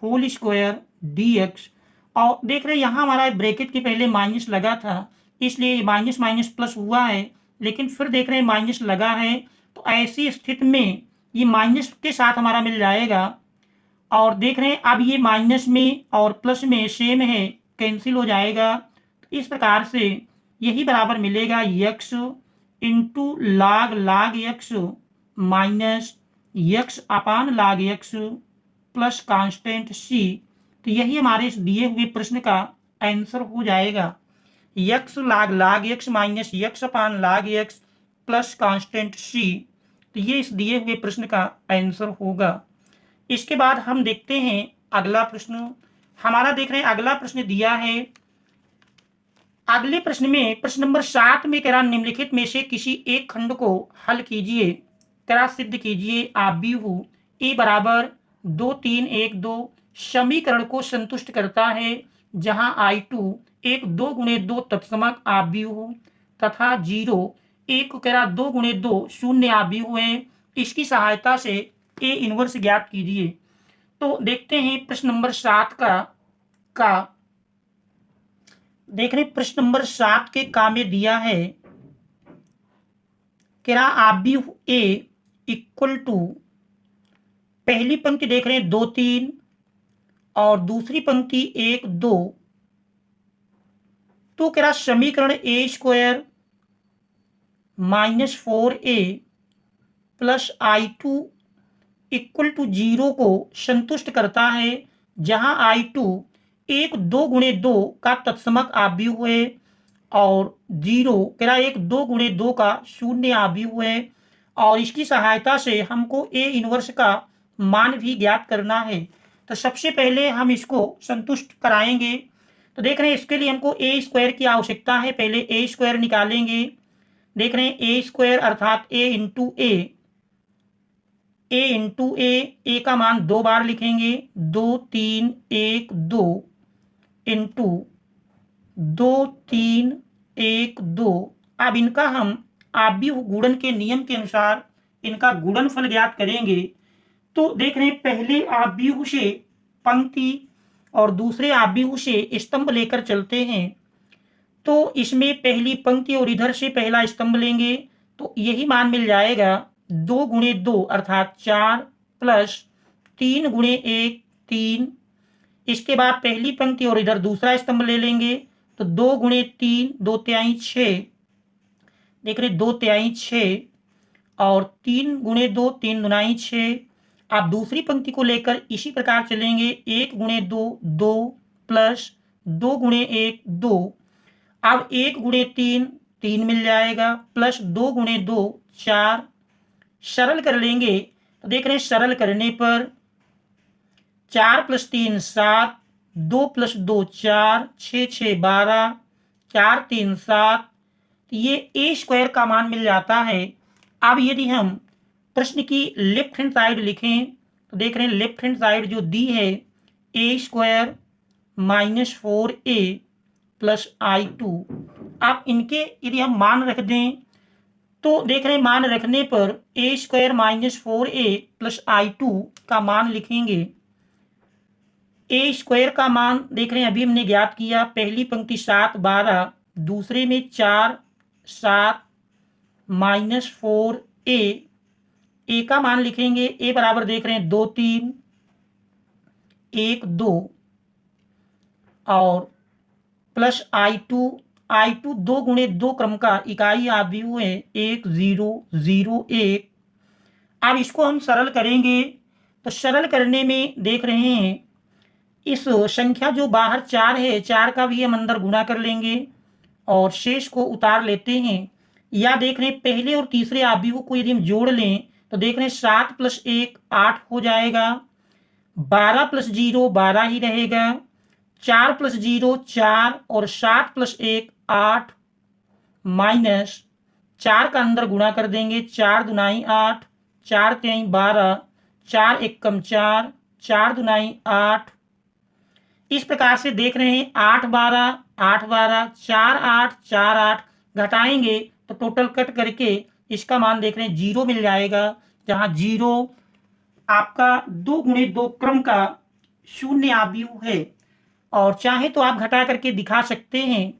Speaker 1: होल स्क्वायर dx और देख रहे हैं यहाँ हमारा ब्रैकेट के पहले माइनस लगा था इसलिए माइनस माइनस प्लस हुआ है, लेकिन फिर देख रहे हैं माइनस लगा है तो ऐसी स्थिति में ये माइनस के साथ हमारा मिल जाएगा और देख रहे हैं अब ये माइनस में और प्लस में सेम है, कैंसिल हो जाएगा। तो इस प्रकार से यही बराबर मिलेगा x into log x minus x/log x plus constant c। तो यही हमारे इस दिए हुए प्रश्न का आंसर हो जाएगा, x log x minus x/log x plus constant c। तो ये इस दिए हुए प्रश्न का आंसर होगा। इसके बाद हम देखते हैं अगला प्रश्न। हमारा देख रहे हैं अगला प्रश्न दिया है। अगले प्रश्न में प्रश्न नंबर 7 में कह रहा निम्नलिखित में से किसी एक खंड को हल कीजिए, कह रहा सिद्ध कीजिए आप भी हो a बराबर 2 3 1 2 समीकरण को संतुष्ट करता है जहां I2 एक 2 × 2 तत्समक आप भी हो तथा 0 एक कह रहा 2 × 2 शून्य आप भी हुए। इसकी सहायता से a इनवर्स ज्ञात कीजिए। तो देखते हैं प्रश्न नंबर 7 का देख रहे प्रश्न नंबर 7 के का में दिया है कह रहा आप भी a इक्वल टू पहली पंक्ति देख रहे हैं 2 3 और दूसरी पंक्ति 1 2। तो कह रहा समीकरण a² -4a plus I2 equal to 0 को संतुष्ट करता है जहां I2 एक 2 × 2 का तत्समक आव्यूह हुए और 0 कह रहा एक 2 × 2 का शून्य आव्यूह हुए और इसकी सहायता से हमको a इनवर्स का मान भी ज्ञात करना है। तो सबसे पहले हम इसको संतुष्ट कराएंगे। तो देख रहे हैं इसके लिए हमको a² की आवश्यकता है, पहले a² निकालेंगे। देख रहे हैं a² अर्थात a इंटू a का मान 2 बार लिखेंगे 2 3 1 2 इंटू 2 3 1 2 अब इनका हम आव्यूह गुणन के नियम के अनुसार इनका गुणनफल ज्ञात करेंगे। तो देख रहे हैं पहले आव्यूह से पंक्ति और दूसरे आव्यूह से स्तंभ लेकर चलते हैं। तो इसमें पहली पंक्ति और इधर से पहला स्तंभ लेंगे तो यही मान मिल जाएगा 2 गुणे 2 अर्थात 4 प्लस 3 गुणे 1 3। इसके बाद पहली पंक्ति और इधर दूसरा स्तंभ ले लेंगे तो 2 गुणे 3 2 तिहाई 6, देख रहे 2 तिहाई 6 और 3 गुणे 2 3 दुनाई 6। आप दूसरी पंक्ति को लेकर इसी प्रकार चलेंगे 1 गुणे 2 2 प्लस 2 गुणे 1 2। अब 1 गुणे 3 3 मिल जाएगा प्लस 2 गुणे 2 4। सरल कर लेंगे तो देख रहे हैं सरल करने पर 4 प्लस 3 7, 2 प्लस 2 4, 6 6 12, 4 3 7। ये ए स्क्वायर का मान मिल जाता है। अब यदि हम प्रश्न की लेफ्ट हैंड साइड लिखें तो देख रहे हैं लेफ्ट हैंड साइड जो दी है A square minus 4a plus i2। आप इनके यदि हम मान रख दें तो देख रहे हैं मान रखने पर A square minus 4a plus i2 का मान लिखेंगे। ए स्क्वायर का मान देख रहे हैं अभी हमने ज्ञात किया, पहली पंक्ति 7 12, दूसरे में 4 7 माइनस 4a, ए का मान लिखेंगे ए बराबर देख रहे हैं 2 3 1 2 और प्लस i2 2 गुणे 2 क्रम का इकाई आव्यूह है 1 0 0 1। अब इसको हम सरल करेंगे तो सरल करने में देख रहे हैं इस संख्या जो बाहर 4 है 4 का भी हम अंदर गुणा कर लेंगे और शेष को उतार लेते हैं। या देख रहे हैं पहले और तीसरे आव्यूह को यदि हम जोड़ लें तो देख रहे हैं 7 प्लस 1 8 हो जाएगा, 12 प्लस 0 12 ही रहेगा, 4 प्लस 0 4 और 7 प्लस 1 8 माइनस 4 का अंदर गुणा कर देंगे 4 दुनाई 8, 4 तिहाई 12, 4 एकम 4, 4 दुनाई 8। इस प्रकार से देख रहे हैं 8 12 8 12 4 8 4 8 घटाएंगे तो टोटल कट करके इसका मान देख रहे हैं 0 मिल जाएगा, जहां 0 आपका 2 गुणे 2 क्रम का शून्य आव्यूह है। और चाहे तो आप घटा करके दिखा सकते हैं।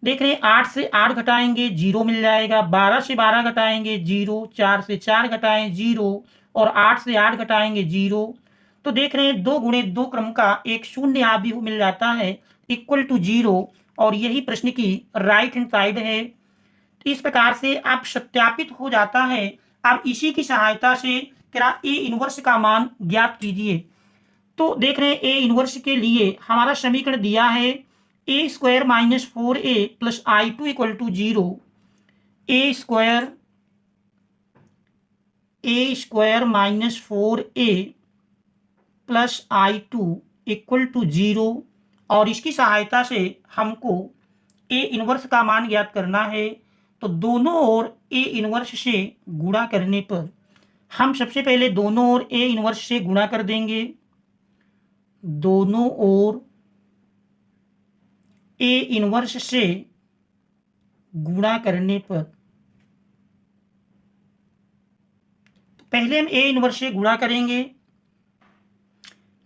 Speaker 1: देख रहे हैं 8 से 8 घटाएंगे 0 मिल जाएगा, 12 से 12 घटाएंगे 0, 4 से 4 घटाएं 0 और 8 से 8 घटाएंगे 0। तो देख रहे हैं 2 गुणे 2 क्रम का एक शून्य आव्यूह मिल जाता है इक्वल टू 0 और यही प्रश्न की राइट हैंड साइड है। इस प्रकार से आप सत्यापित हो जाता है। आप इसी की सहायता से ए इनवर्स का मान ज्ञात कीजिए। तो देख रहे हैं ए इनवर्स के लिए हमारा समीकरण दिया है A square minus 4a plus i2 equal to 0। A square minus 4a plus i2 equal to 0 और इसकी सहायता से हमको ए इनवर्स का मान ज्ञात करना है। तो दोनों ओर ए इनवर्स से गुणा करने पर हम सबसे पहले दोनों ओर ए इनवर्स से गुणा कर देंगे। दोनों ओर ए इनवर्स से गुणा करने पर तो पहले हम ए इनवर्स से गुणा करेंगे।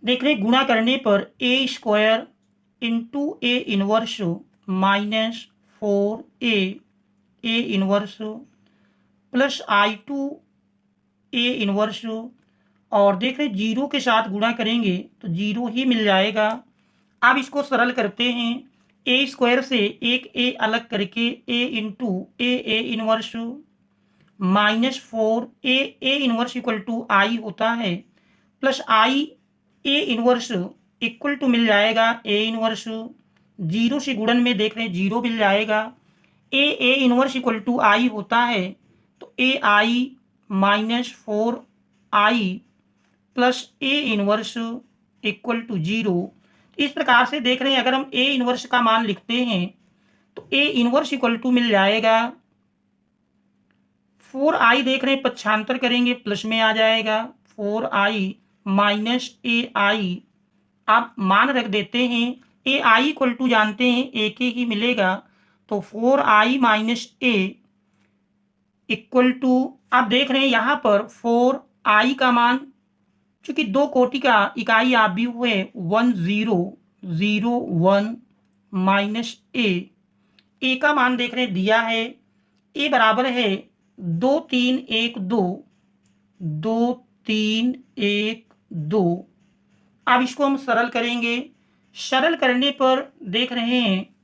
Speaker 1: देख रहे गुणा करने पर A square into A inverse minus 4a A inverse plus i2 A inverse और देख रहे 0 के साथ गुणा करेंगे तो 0 ही मिल जाएगा। अब इसको सरल करते हैं। ए स्क्वायर से एक ए अलग करके A into A inverse minus 4 A inverse equal to I होता है plus I A inverse equal to मिल जाएगा ए इनवर्स 0 से गुणन में देख रहे हैं 0 मिल जाएगा। A inverse equal to I होता है तो A I minus 4i plus A inverse equal to 0। इस प्रकार से देख रहे हैं अगर हम ए इनवर्स का मान लिखते हैं तो ए इनवर्स इक्वल टू मिल जाएगा 4i देख रहे हैं पक्षांतर करेंगे प्लस में आ जाएगा 4i माइनस ए आई। आप मान रख देते हैं ए आई इक्वल टू जानते हैं ए के ही मिलेगा तो 4i minus A equal to, आप देख रहे हैं यहाँ पर 4i का मान, चूंकि दो कोटि का इकाई आप भी हुए 1001 माइनस ए का मान देख रहे हैं दिया है, ए बराबर है 2312। अब इसको हम सरल करेंगे। सरल करने पर देख रहे हैं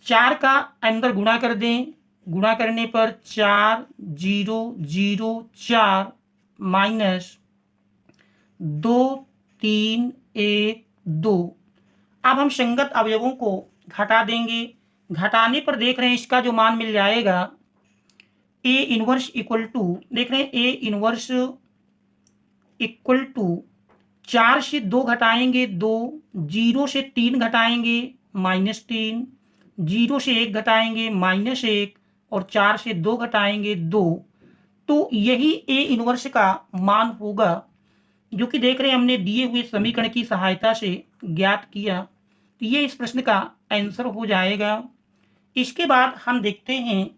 Speaker 1: 4 का अंदर गुणा कर दें, गुणा करने पर 4004 माइनस 2312। अब हम संगत अवयवों को घटा देंगे। घटाने पर देख रहे हैं इसका जो मान मिल जाएगा ए इनवर्स इक्वल टू, देख रहे हैं ए इनवर्स इक्वल टू 4 से 2 घटाएंगे 2, 0 से 3 घटाएंगे -3, 0 से 1 घटाएंगे -1 और 4 से 2 घटाएंगे 2। तो यही ए इनवर्स का मान होगा जो कि देख रहे हैं हमने दिए हुए समीकरण की सहायता से ज्ञात किया। तो ये इस प्रश्न का आंसर हो जाएगा। इसके बाद हम देखते हैं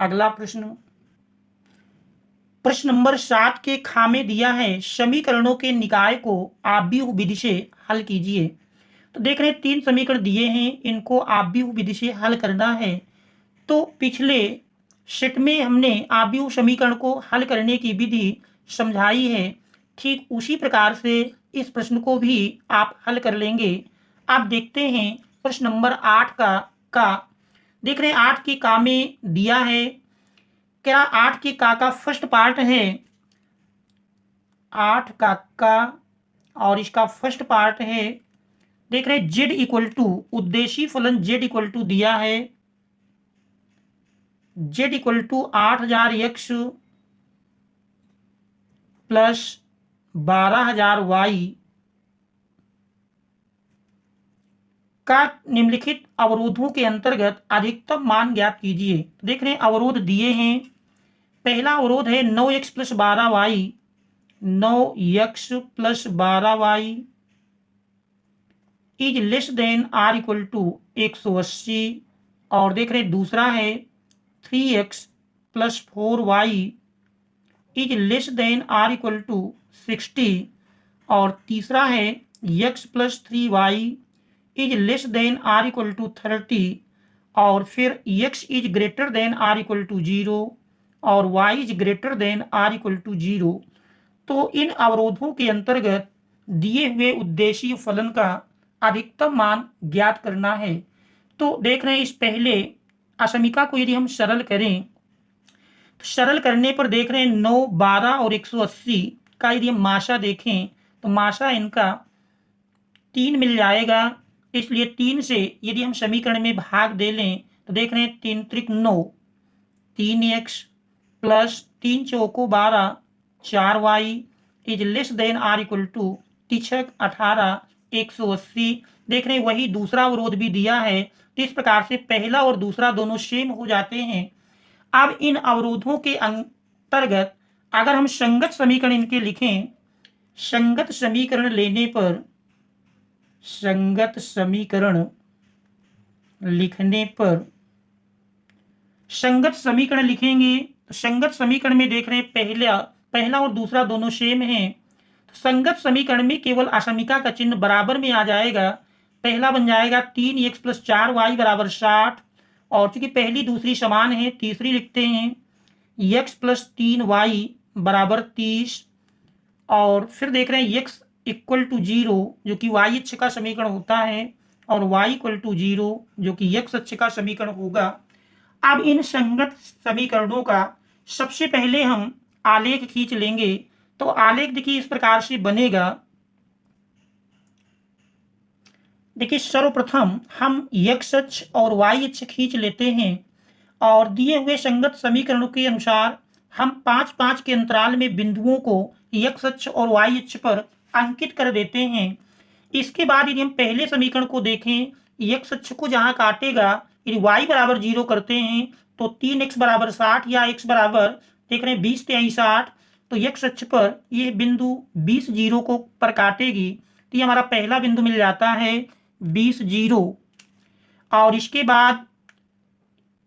Speaker 1: अगला प्रश्न। प्रश्न नंबर 7 के खा में दिया है समीकरणों के निकाय को आव्यूह विधि से हल कीजिए। तो देख रहे हैं 3 समीकरण दिए हैं, इनको आव्यूह विधि से हल करना है। तो पिछले सेट में हमने आव्यूह समीकरण को हल करने की विधि समझाई है, ठीक उसी प्रकार से इस प्रश्न को भी आप हल कर लेंगे। आप देखते हैं प्रश्न नंबर 8 का देख रहे हैं 8 की का में दिया है, क्या 8 की का फर्स्ट पार्ट है 8 का और इसका फर्स्ट पार्ट है, देख रहे हैं z इक्वल टू उद्देशीय फलन z इक्वल टू दिया है z equal to 8000x plus 12000y का निम्नलिखित अवरोधों के अंतर्गत अधिकतम मान ज्ञात कीजिए। देख रहे हैं अवरोध दिए हैं। पहला अवरोध है 9x plus 12y, 9x plus 12y is less than or equal to 180। और देख रहे हैं दूसरा है 3x plus 4y is less than or equal to 60। और तीसरा है x plus 3y is less than or equal to 30। और फिर x is greater than or equal to 0 और y is greater than or equal to 0। तो इन अवरोधों के अंतर्गत दिए हुए उद्देशीय फलन का अधिकतम मान ज्ञात करना है। तो देख रहे हैं इस पहले असमीका को यदि हम सरल करें तो सरल करने पर देख रहे हैं 9, 12 और 180 का यदि हम माशा देखें तो माशा इनका 3 मिल जाएगा। इसलिए 3 से यदि हम समीकरण में भाग दे लें तो देख रहे हैं 3 त्रिक 9, 3x प्लस 3 चौको 12, 4y is less than or equal to 3 18 180। देख रहे हैं वही दूसरा अवरोध भी दिया है। तो इस प्रकार से पहला और दूसरा दोनों सेम हो जाते हैं। अब इन अवरोधों के अंतर्गत अगर हम संगत समीकरण इनके लिखें, संगत समीकरण लेने पर, संगत समीकरण लिखने पर, संगत समीकरण लिखेंगे तो संगत समीकरण में देख रहे हैं पहला और दूसरा दोनों सेम हैं। तो संगत समीकरण में केवल असमीका का चिन्ह बराबर में आ जाएगा। पहला बन जाएगा 3x प्लस 4y बराबर 60। और चूंकि पहली दूसरी समान है तीसरी लिखते हैं x प्लस 3y बराबर 30। और फिर देख रहे हैं x इक्वल टू 0 जो कि y अक्ष का समीकरण होता है और y इक्वल टू 0 जो कि x अक्ष का समीकरण होगा। अब इन संगत समीकरणों का सबसे पहले हम आलेख खींच लेंगे। तो आलेख देखिए इस प्रकार से बनेगा। देखिए सर्वप्रथम हम x अक्ष और y अक्ष खींच लेते हैं और दिए हुए संगत समीकरणों के अनुसार हम 5-5 के अंतराल में बिंदुओं को x अक्ष और y अक्ष पर अंकित कर देते हैं। इसके बाद यदि हम पहले समीकरण को देखें, x अक्ष को जहां काटेगा यदि y बराबर 0 करते हैं तो 3x बराबर 60 या x बराबर देख रहे हैं 20 × 60। तो x अक्ष पर ये बिंदु 20 0 को पर काटेगी। तो ये हमारा पहला बिंदु मिल जाता है 20 0। और इसके बाद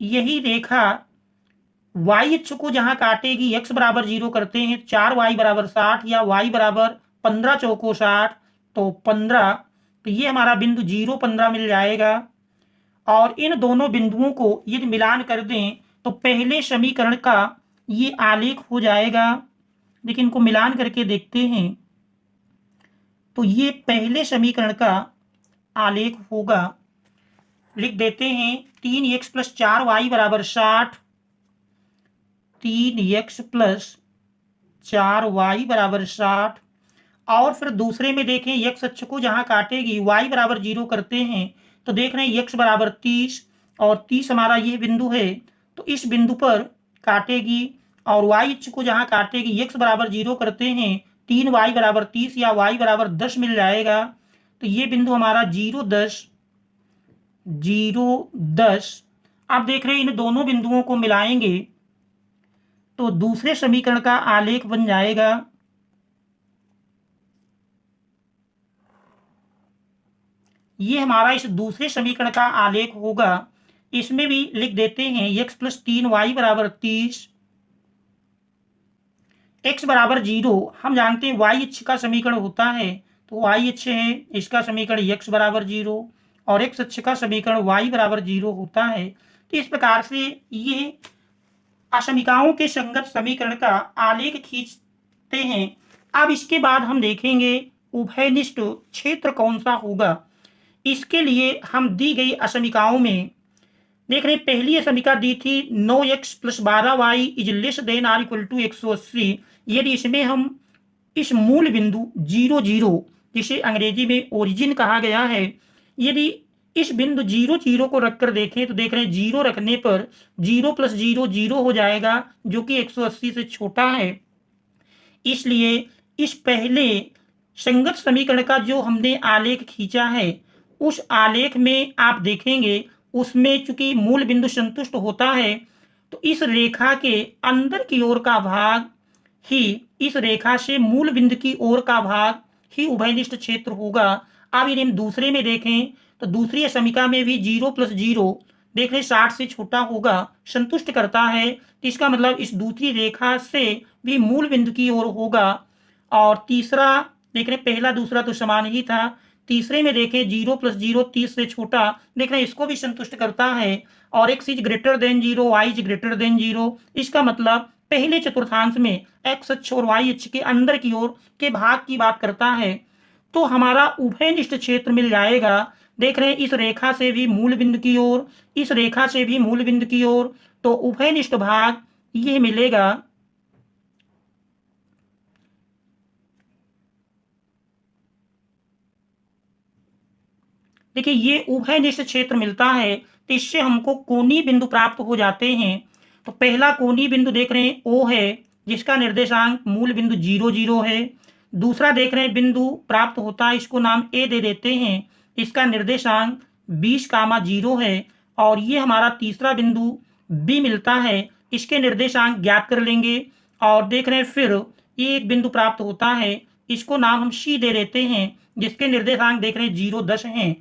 Speaker 1: यही रेखा y अक्ष को जहां काटेगी, x बराबर 0 करते हैं, 4y बराबर 60 या y बराबर 15 चौको 60, तो 15, तो ये हमारा बिंदु 0, 15 मिल जाएगा। और इन दोनों बिंदुओं को यदि मिलान कर दें तो पहले समीकरण का ये आलेख हो जाएगा। लेकिन इनको मिलान करके देखते हैं तो ये पहले समीकरण का आलेख होगा। लिख देते हैं 3x प्लस 4y बराबर 60, 3x प्लस 4y बराबर 60। और फिर दूसरे में देखें, x अक्ष को जहां काटेगी, y बराबर 0 करते हैं, तो देख रहे हैं x बराबर 30, और 30 हमारा ये बिंदु है, तो इस बिंदु पर काटेगी। और y अक्ष को जहां काटेगी, x बराबर 0 करते हैं, 3y बराबर 30 या y बराबर 10 मिल जाएगा। तो ये बिंदु हमारा 0, 10, 0, 10। आप देख रहे हैं इन दोनों बिंदुओं को मिलाएंगे तो दूसरे समीकरण का आलेख बन जाएगा। ये हमारा इस दूसरे समीकरण का आलेख होगा। इसमें भी लिख देते हैं x प्लस 3y बराबर 30, x बराबर 0। हम जानते हैं y अक्ष का समीकरण होता है, तो y अक्ष है, इसका समीकरण x बराबर 0, और x अक्ष का समीकरण y बराबर 0 होता है। तो इस प्रकार से ये असमीकाओं के संगत समीकरण का आलेख खींचते हैं। अब इसके बाद हम देखेंगे उभयनिष्ठ क्षेत्र कौन सा होगा। इसके लिए हम दी गई असमीकाओं में देख रहे हैं, पहली असमीका दी थी 9x plus 12y is less than or equal to 180। यदि इसमें हम इस मूल बिंदु 0, 0, जिसे अंग्रेजी में ओरिजिन कहा गया है, यदि इस बिंदु 0, 0 को रखकर देखें तो देख रहे हैं 0 रखने पर 0 प्लस 0, 0 हो जाएगा, जो कि 180 से छोटा है। इसलिए इस पहले संगत समीकरण का जो हमने आलेख खींचा है, उस आलेख में आप देखेंगे उसमें चूंकि मूल बिंदु संतुष्ट होता है, तो इस रेखा के अंदर की ओर का भाग ही, इस रेखा से मूल बिंदु की ओर का भाग ही उभयनिष्ठ क्षेत्र होगा। अब यदि हम दूसरे में देखें तो दूसरी समीका में भी 0 प्लस 0 देख रहे 60 से छोटा होगा, संतुष्ट करता है। तो इसका मतलब इस दूसरी रेखा से भी मूल बिंदु की ओर होगा। और तीसरा देख रहे पहला दूसरा तो समान ही था, तीसरे में देखें 0 प्लस 0 30 से छोटा, देख रहे हैं इसको भी संतुष्ट करता है। और x is greater then 0, y is greater then 0। इसका मतलब पहले चतुर्थांश में x अक्ष और y अक्ष के अंदर की ओर के भाग की बात करता है। तो हमारा उभयनिष्ठ क्षेत्र मिल जाएगा। देख रहे हैं इस रेखा से भी मूल बिंदु की ओर, इस रेखा से भी मूल बिंदु की ओर, तो उभयनिष्ठ भाग ये मिलेगा। देखिए ये उभयनिष्ठ क्षेत्र मिलता है, तो इससे हमको कोणीय बिंदु प्राप्त हो जाते हैं। तो पहला कोणीय बिंदु देख रहे हैं O है, जिसका निर्देशांक मूल बिंदु 0, 0 है। दूसरा देख रहे हैं बिंदु प्राप्त होता है, इसको नाम A दे देते हैं, इसका निर्देशांक 20, 0 है। और ये हमारा तीसरा बिंदु B मिलता है, इसके निर्देशांक ज्ञात कर लेंगे। और देख रहे हैं फिर ये एक बिंदु प्राप्त होता है, इसको नाम हम C दे देते हैं, जिसके निर्देशांक देख रहे हैं 0, 10 हैं।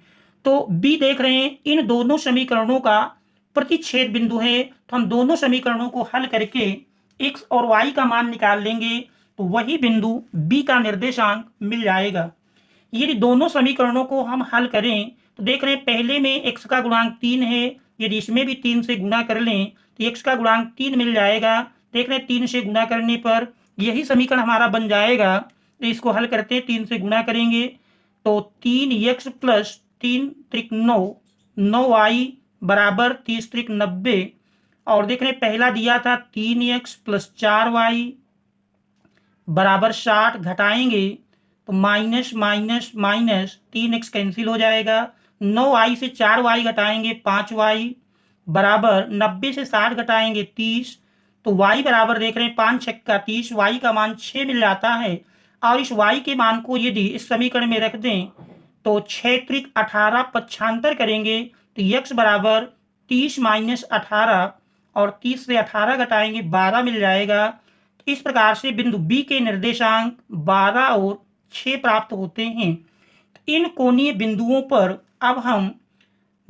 Speaker 1: तो B देख रहे हैं इन दोनों समीकरणों का प्रतिच्छेद बिंदु है। तो हम दोनों समीकरणों को हल करके x और y का मान निकाल लेंगे, तो वही बिंदु B का निर्देशांक मिल जाएगा। यदि दोनों समीकरणों को हम हल करें तो देख रहे हैं पहले में x का गुणांक 3 है, यदि इसमें भी 3 से गुणा कर लें तो x का गुणांक 3 मिल जाएगा। देख रहे हैं 3 से गुणा करने पर यही समीकरण हमारा बन जाएगा। तो इसको हल करते हैं, 3 से गुणा करेंगे तो 3x प्लस 3 त्रिक 9, 9y बराबर 30 त्रिक 90। और देख रहे हैं पहला दिया था 3x प्लस 4y बराबर 60, घटाएंगे तो minus minus minus 3x cancel हो जाएगा। 9y से 4y घटाएंगे 5y बराबर 90 से 60 घटाएंगे 30, तो y बराबर देख रहे हैं 5 छक्का 30, y का मान 6 मिल जाता है। और इस y के मान को यदि इस समीकरण में रख दें तो 6 त्रिक 18 पक्षांतर करेंगे तो x बराबर 30 माइनस 18, और 30 से 18 घटाएंगे 12 मिल जाएगा। इस प्रकार से बिंदु B के निर्देशांक 12 और 6 प्राप्त होते हैं। इन कोणीय बिंदुओं पर अब हम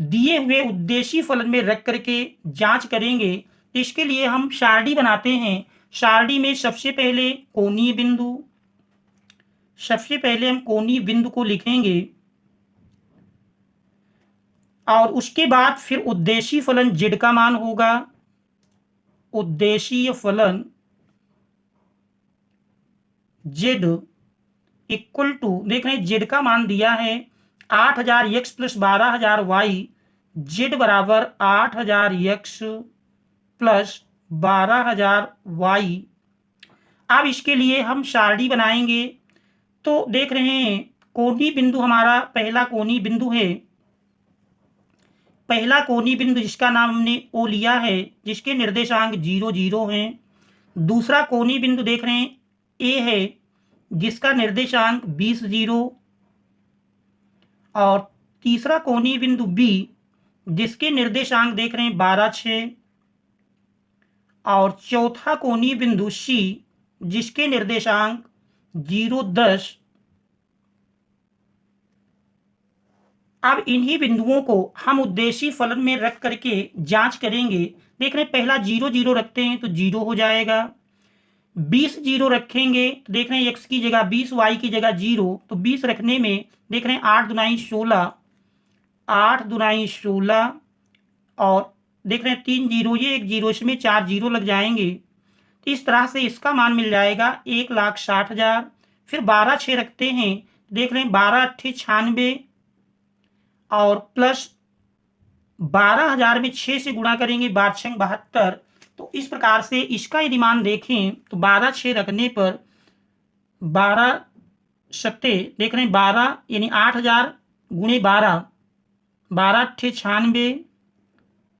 Speaker 1: दिए हुए उद्देशीय फलन में रख करके जांच करेंगे। इसके लिए हम सारणी बनाते हैं। सारणी में सबसे पहले हम कोणीय बिंदु को लिखेंगे और उसके बाद फिर उद्देशीय फलन z का मान होगा। उद्देशीय फलन z इक्वल टू, देख रहे हैं z का मान दिया है 8000 x प्लस 12000 y। z बराबर 8000 x प्लस 12000 y। अब इसके लिए हम सारणी बनाएंगे। तो देख रहे हैं कोणीय बिंदु हमारा पहला कोणीय बिंदु है। पहला कोणीय बिंदु जिसका नाम हमने ओ लिया है, जिसके निर्देशांक 0 0 हैं। दूसरा कोणीय बिंदु देख रहे हैं ए है, जिसका निर्देशांक 20 0। और तीसरा कोणीय बिंदु बी, जिसके निर्देशांक देख रहे हैं 12 6। और चौथा कोणीय बिंदु सी, जिसके निर्देशांक 0 10। अब इन्हीं बिंदुओं को हम उद्देशीय फलन में रख करके जांच करेंगे। देख रहे हैं पहला 0 0 रखते हैं तो 0 हो जाएगा। 20 0 रखेंगे तो देख रहे हैं x की जगह 20, y की जगह 0, तो 20 रखने में देख रहे हैं 8 दुनाई 16, 8 दुनाई 16। और देख रहे हैं 3 0, ये 1 0, इसमें 4 0 लग जाएंगे। तो इस तरह से इसका मान मिल जाएगा 1,60,000। फिर 12 6 रखते हैं, देख रहे हैं 12 8 96 और प्लस 12,000 में 6 से गुणा करेंगे, 12 6 72। तो इस प्रकार से इसका यदि मान देखें तो 12 6 रखने पर 12 सत्ते देख रहे हैं 12 यानी 8000 गुणे 12, 12 8 96,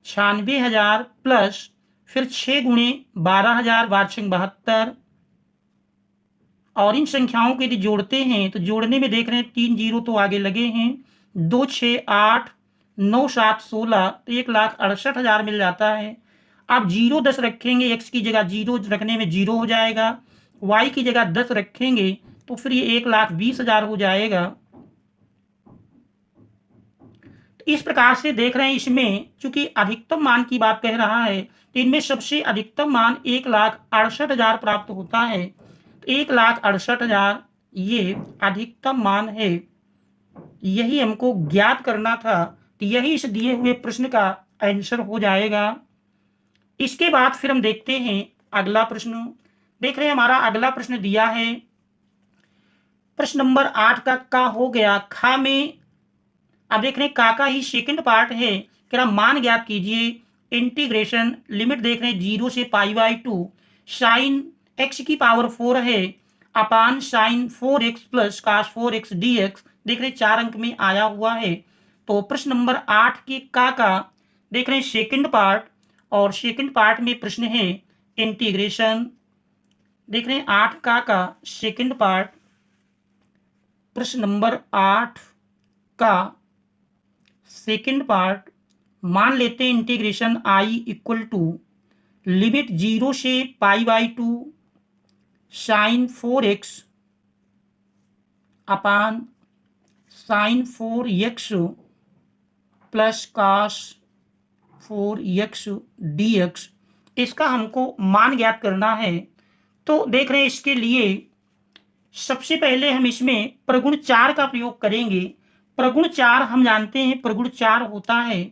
Speaker 1: 96,000 प्लस फिर 6 गुणे 12,000, 12 6 72। और इन संख्याओं को यदि जोड़ते हैं तो जोड़ने में देख रहे हैं 3 0 तो आगे लगे हैं, 2 6 8 9 7 16, तो 1,68,000 मिल जाता है। आप 0 10 रखेंगे, x की जगह 0 रखने में 0 हो जाएगा, y की जगह 10 रखेंगे तो फिर ये 1,20,000 हो जाएगा। तो इस प्रकार से देख रहे हैं इसमें चूंकि अधिकतम मान की बात कह रहा है तो इनमें सबसे अधिकतम मान 1,68,000 प्राप्त होता है। तो 1,68,000 ये अधिकतम मान है, यही हमको ज्ञात करना था। तो यही इस दिए हुए प्रश्न का आंसर हो जाएगा। इसके बाद फिर हम देखते हैं अगला प्रश्न। देख रहे हैं हमारा अगला प्रश्न दिया है प्रश्न नंबर 8 का हो गया खा में। अब देख रहे हैं का ही सेकंड पार्ट है, कह रहा मान ज्ञात कीजिए। इंटीग्रेशन लिमिट देख रहे हैं 0 से π/2 साइन x की पावर 4 है अपान sine 4x plus cos 4x dx। देख रहे हैं 4 अंक में आया हुआ है। तो प्रश्न नंबर 8 के का देख रहे हैं सेकंड पार्ट, और सेकंड पार्ट में प्रश्न है इंटीग्रेशन। देख रहे हैं 8 का सेकंड पार्ट, प्रश्न नंबर 8 का सेकंड पार्ट। मान लेते हैं integration I equal to limit 0 से π/2 sine 4x upon sine 4x plus cos 4x dx। इसका हमको मान ज्ञात करना है। तो देख रहे हैं इसके लिए सबसे पहले हम इसमें प्रगुण 4 का प्रयोग करेंगे। प्रगुण 4 हम जानते हैं प्रगुण 4 होता है।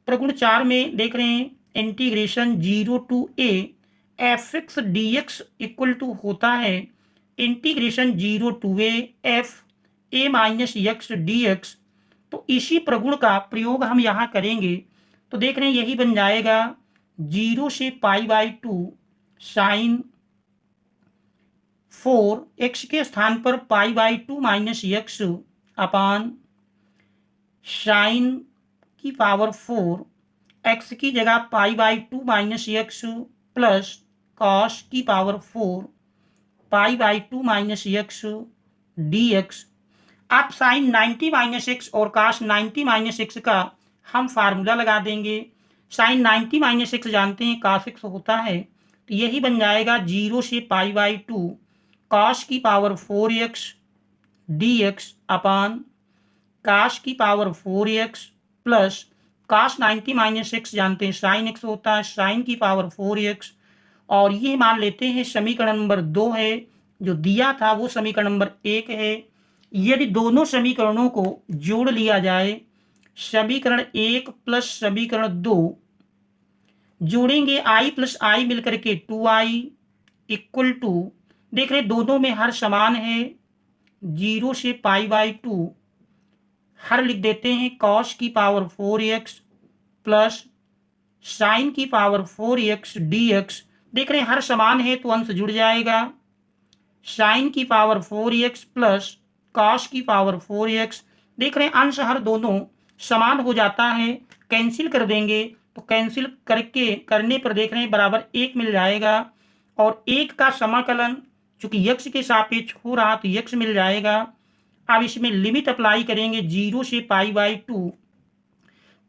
Speaker 1: प्रगुण 4 में देख रहे हैं integration 0 to a fx dx equal to होता है integration 0 to a f a minus x dx। तो इसी प्रगुण का प्रयोग हम यहाँ करेंगे। तो देख रहे हैं यही बन जाएगा 0 से π/2 साइन 4 x के स्थान पर π/2 माइनस x अपान साइन की पावर 4 x की जगह π/2 माइनस x प्लस cos की पावर 4 π/2 माइनस x dx। आप साइन 90 माइनस x और cos 90 माइनस x का हम फार्मूला लगा देंगे। साइन 90 माइनस x जानते हैं cos x होता है, तो यही बन जाएगा 0 से π/2 cos की पावर 4x dx अपान cos की power 4x plus cos 90 minus x जानते हैं साइन एक्स होता है, साइन की पावर 4x। और ये मान लेते हैं समीकरण नंबर 2 है, जो दिया था वो समीकरण नंबर 1 है। यदि दोनों समीकरणों को जोड़ लिया जाए, समीकरण 1 प्लस समीकरण 2 जोड़ेंगे, i प्लस आई मिलकर के 2i इक्वल टू, देख रहे दोनों में हर समान है, 0 से π/2 हर लिख देते हैं cos की पावर 4x प्लस साइन की पावर 4x dx। देख रहे हैं हर समान है तो अंश जुड़ जाएगा, साइन की पावर 4x प्लस cos की पावर 4x। देख रहे हैं अंश हर दोनों समान हो जाता है, कैंसिल कर देंगे तो कैंसिल करने पर देख रहे हैं बराबर 1 मिल जाएगा। और 1 का समाकलन चूंकि x के सापेक्ष हो रहा तो x मिल जाएगा। अब इसमें लिमिट अप्लाई करेंगे 0 से π/2,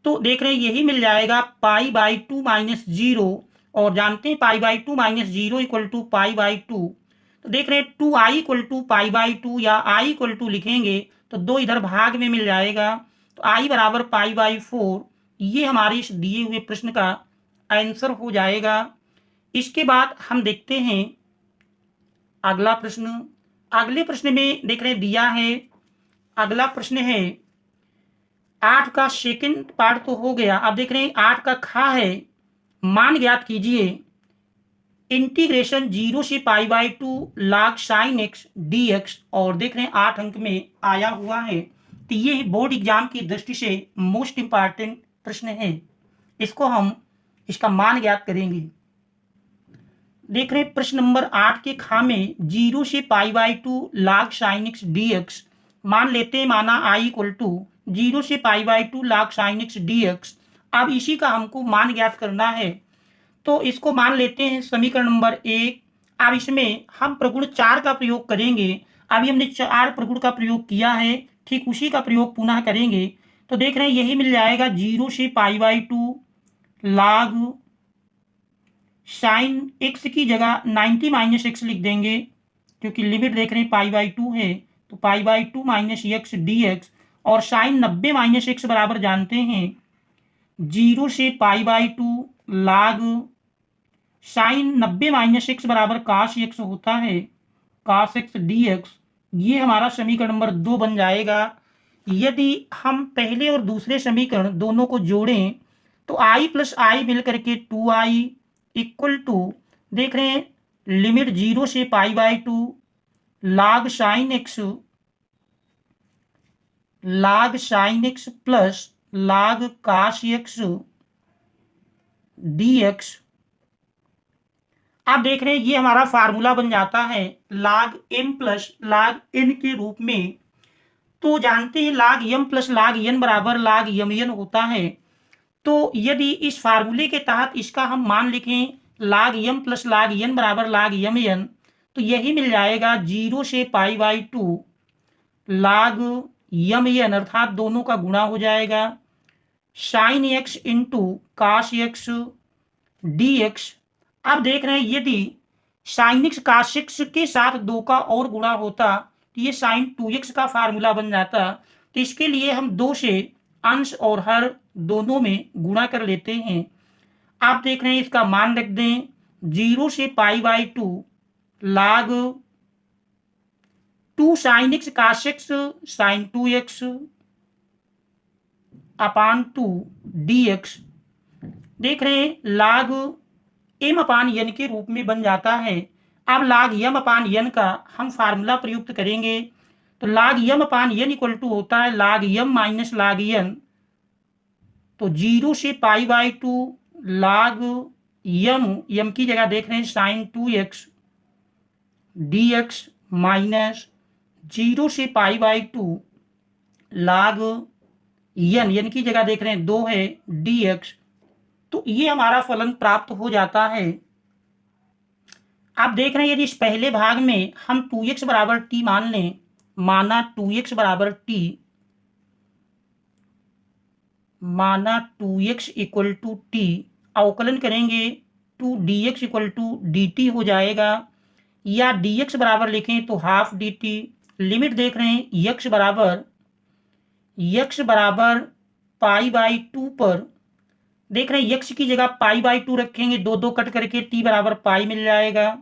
Speaker 1: तो देख रहे हैं यही मिल जाएगा π/2 माइनस 0। और जानते हैं π/2 माइनस 0 इक्वल टू π/2, तो देख रहे हैं 2i इक्वल टू π/2 या i इक्वल टू लिखेंगे तो 2 इधर भाग में मिल जाएगा, तो i बराबर π/4। ये हमारे इस दिए हुए प्रश्न का आंसर हो जाएगा। इसके बाद हम देखते हैं अगला प्रश्न। अगले प्रश्न में देख रहे हैं दिया है, अगला प्रश्न है 8 का सेकंड पार्ट तो हो गया। अब देख रहे हैं 8 का खा है, मान ज्ञात कीजिए इंटीग्रेशन 0 से π/2 log sin x dx। और देख रहे हैं 8 अंक में आया हुआ है, तो ये बोर्ड एग्जाम की दृष्टि से मोस्ट इंपॉर्टेंट प्रश्न है। इसको हम इसका मान ज्ञात करेंगे। देख रहे हैं प्रश्न नंबर 8 के खा में 0 से π/2 log sin x dx मान लेते हैं, माना i इक्वल टू 0 से π/2 log sin x dx। अब इसी का हमको मान ज्ञात करना है, तो इसको मान लेते हैं समीकरण नंबर 1। अब इसमें हम प्रगुण 4 का प्रयोग करेंगे। अभी हमने 4 प्रगुण का प्रयोग किया है, ठीक उसी का प्रयोग पुनः करेंगे, तो देख रहे हैं यही मिल जाएगा 0 से π/2 log साइन x की जगह 90 माइनस एक्स लिख देंगे, क्योंकि लिमिट देख रहे हैं π/2 है, तो π/2 माइनस एक्स dx। और साइन 90 माइनस एक्स बराबर जानते हैं 0 से π/2 log साइन 90 माइनस एक्स बराबर cos x होता है, cos x dx। ये हमारा समीकरण नंबर 2 बन जाएगा। यदि हम पहले और दूसरे समीकरण दोनों को जोड़ें तो i प्लस आई मिल करके 2i इक्वल टू, देख रहे हैं लिमिट 0 से π/2 log sin x plus log cos x dx। आप देख रहे हैं ये हमारा फार्मूला बन जाता है log m plus log n के रूप में। तो जानते हैं log m plus log n बराबर log mn होता है, तो यदि इस फार्मूले के तहत इसका हम मान लिखें log m plus log n बराबर log mn, तो यही मिल जाएगा 0 से π/2 log mn, अर्थात दोनों का गुणा हो जाएगा sin x into cos x dx। अब देख रहे हैं यदि sin x cos x के साथ 2 का और गुणा होता तो ये sin 2x का फार्मूला बन जाता, तो इसके लिए हम 2 से अंश और हर दोनों में गुणा कर लेते हैं। आप देख रहे हैं इसका मान रख दें 0 से π/2 log 2 sin x cos x sin 2x अपान 2 dx। देख रहे हैं log m अपान n के रूप में बन जाता है। अब log m अपान n का हम फार्मूला प्रयुक्त करेंगे, तो log m upon n equal to होता है log m minus log n, तो 0 से π/2 log m की जगह देख रहे हैं sin 2x dx माइनस 0 से π/2 log n की जगह देख रहे हैं 2 है dx। तो ये हमारा फलन प्राप्त हो जाता है। आप देख रहे हैं यदि इस पहले भाग में हम 2x बराबर t मान लें, माना 2x बराबर t, माना 2x इक्वल टू t, अवकलन करेंगे 2 dx इक्वल टू dt हो जाएगा, या dx बराबर लिखें तो हाफ dt। लिमिट देख रहे हैं x बराबर π/2 पर देख रहे हैं x की जगह π/2 रखेंगे, दो दो कट करके t बराबर पाई मिल जाएगा।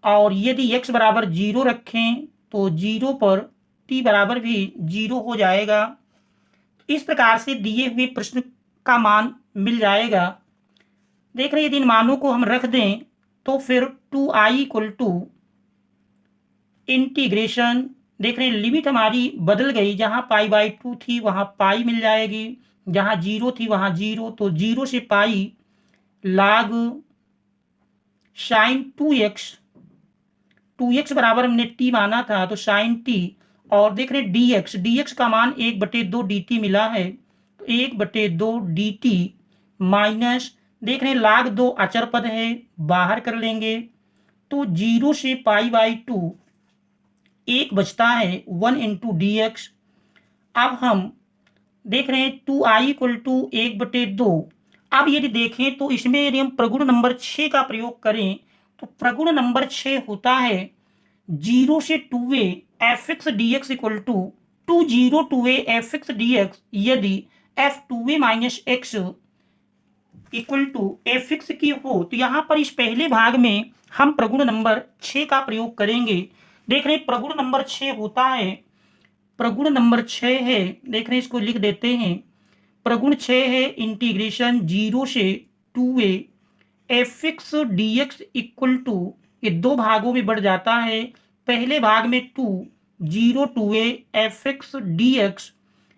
Speaker 1: और यदि x बराबर 0 रखें तो 0 पर t बराबर भी 0 हो जाएगा। इस प्रकार से दिए हुए प्रश्न का मान मिल जाएगा। देख रहे हैं यदि इन मानों को हम रख दें तो फिर 2i = इंटीग्रेशन, देख रहे हैं लिमिट हमारी बदल गई, जहां π/2 थी वहां पाई मिल जाएगी, जहां 0 थी वहां 0, तो 0 से पाई log sin 2x बराबर हमने t माना था तो sin t, और देख रहे हैं dx का मान 1/2 dt मिला है, तो 1/2 dt माइनस, देख रहे हैं log 2 अचर पद है, बाहर कर लेंगे तो 0 से π/2 1 बचता है 1 × dx। अब हम देख रहे हैं 2i = 1/2। अब यदि देखें तो इसमें यदि हम प्रगुण नंबर 6 का प्रयोग करें तो प्रगुण नंबर 6 होता है 0 से 2a fx dx = 2 2a fx dx यदि f2a - x = fx की हो। तो यहाँ पर इस पहले भाग में हम प्रगुण नंबर 6 का प्रयोग करेंगे। देख रहे हैं प्रगुण नंबर 6 होता है, प्रगुण नंबर 6 है, देख रहे हैं इसको लिख देते हैं। प्रगुण 6 है इंटीग्रेशन 0 से 2a fx dx = ये दो भागों में बढ़ जाता है। पहले भाग में 2 0 2a fx dx,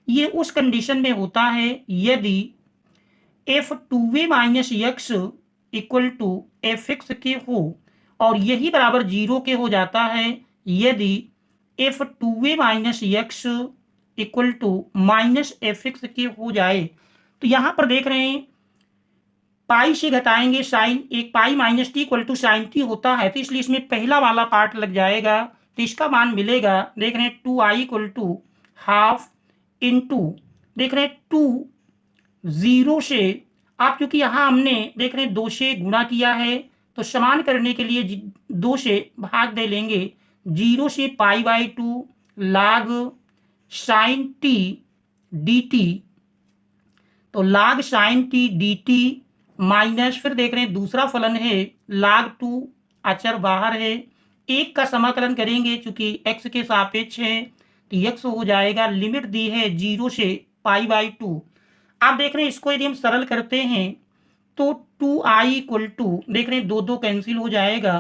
Speaker 1: ये उस कंडीशन में होता है यदि f2a - x = fx के हो, और यही बराबर 0 के हो जाता है यदि f2a - x = -fx के हो जाए। तो यहाँ पर देख रहे हैं पाई से घटाएंगे साइन, एक पाई - t = sin t होता है, तो इसलिए इसमें पहला वाला पार्ट लग जाएगा, तो इसका मान मिलेगा। देख रहे हैं 2i = ½ × देख रहे हैं 2 0 से, आप क्योंकि यहाँ हमने देख रहे हैं 2 से गुणा किया है तो समान करने के लिए 2 से भाग दे लेंगे। 0 से π/2 log sin t dt, तो log sin t dt minus, फिर देख रहे हैं दूसरा फलन है log 2 अचर बाहर है, एक का समाकलन करेंगे चूंकि x के सापेक्ष है तो x हो जाएगा, लिमिट दी है 0 से π/2। आप देख रहे हैं इसको यदि हम सरल करते हैं तो 2i = देख रहे हैं 2 2 कैंसिल हो जाएगा,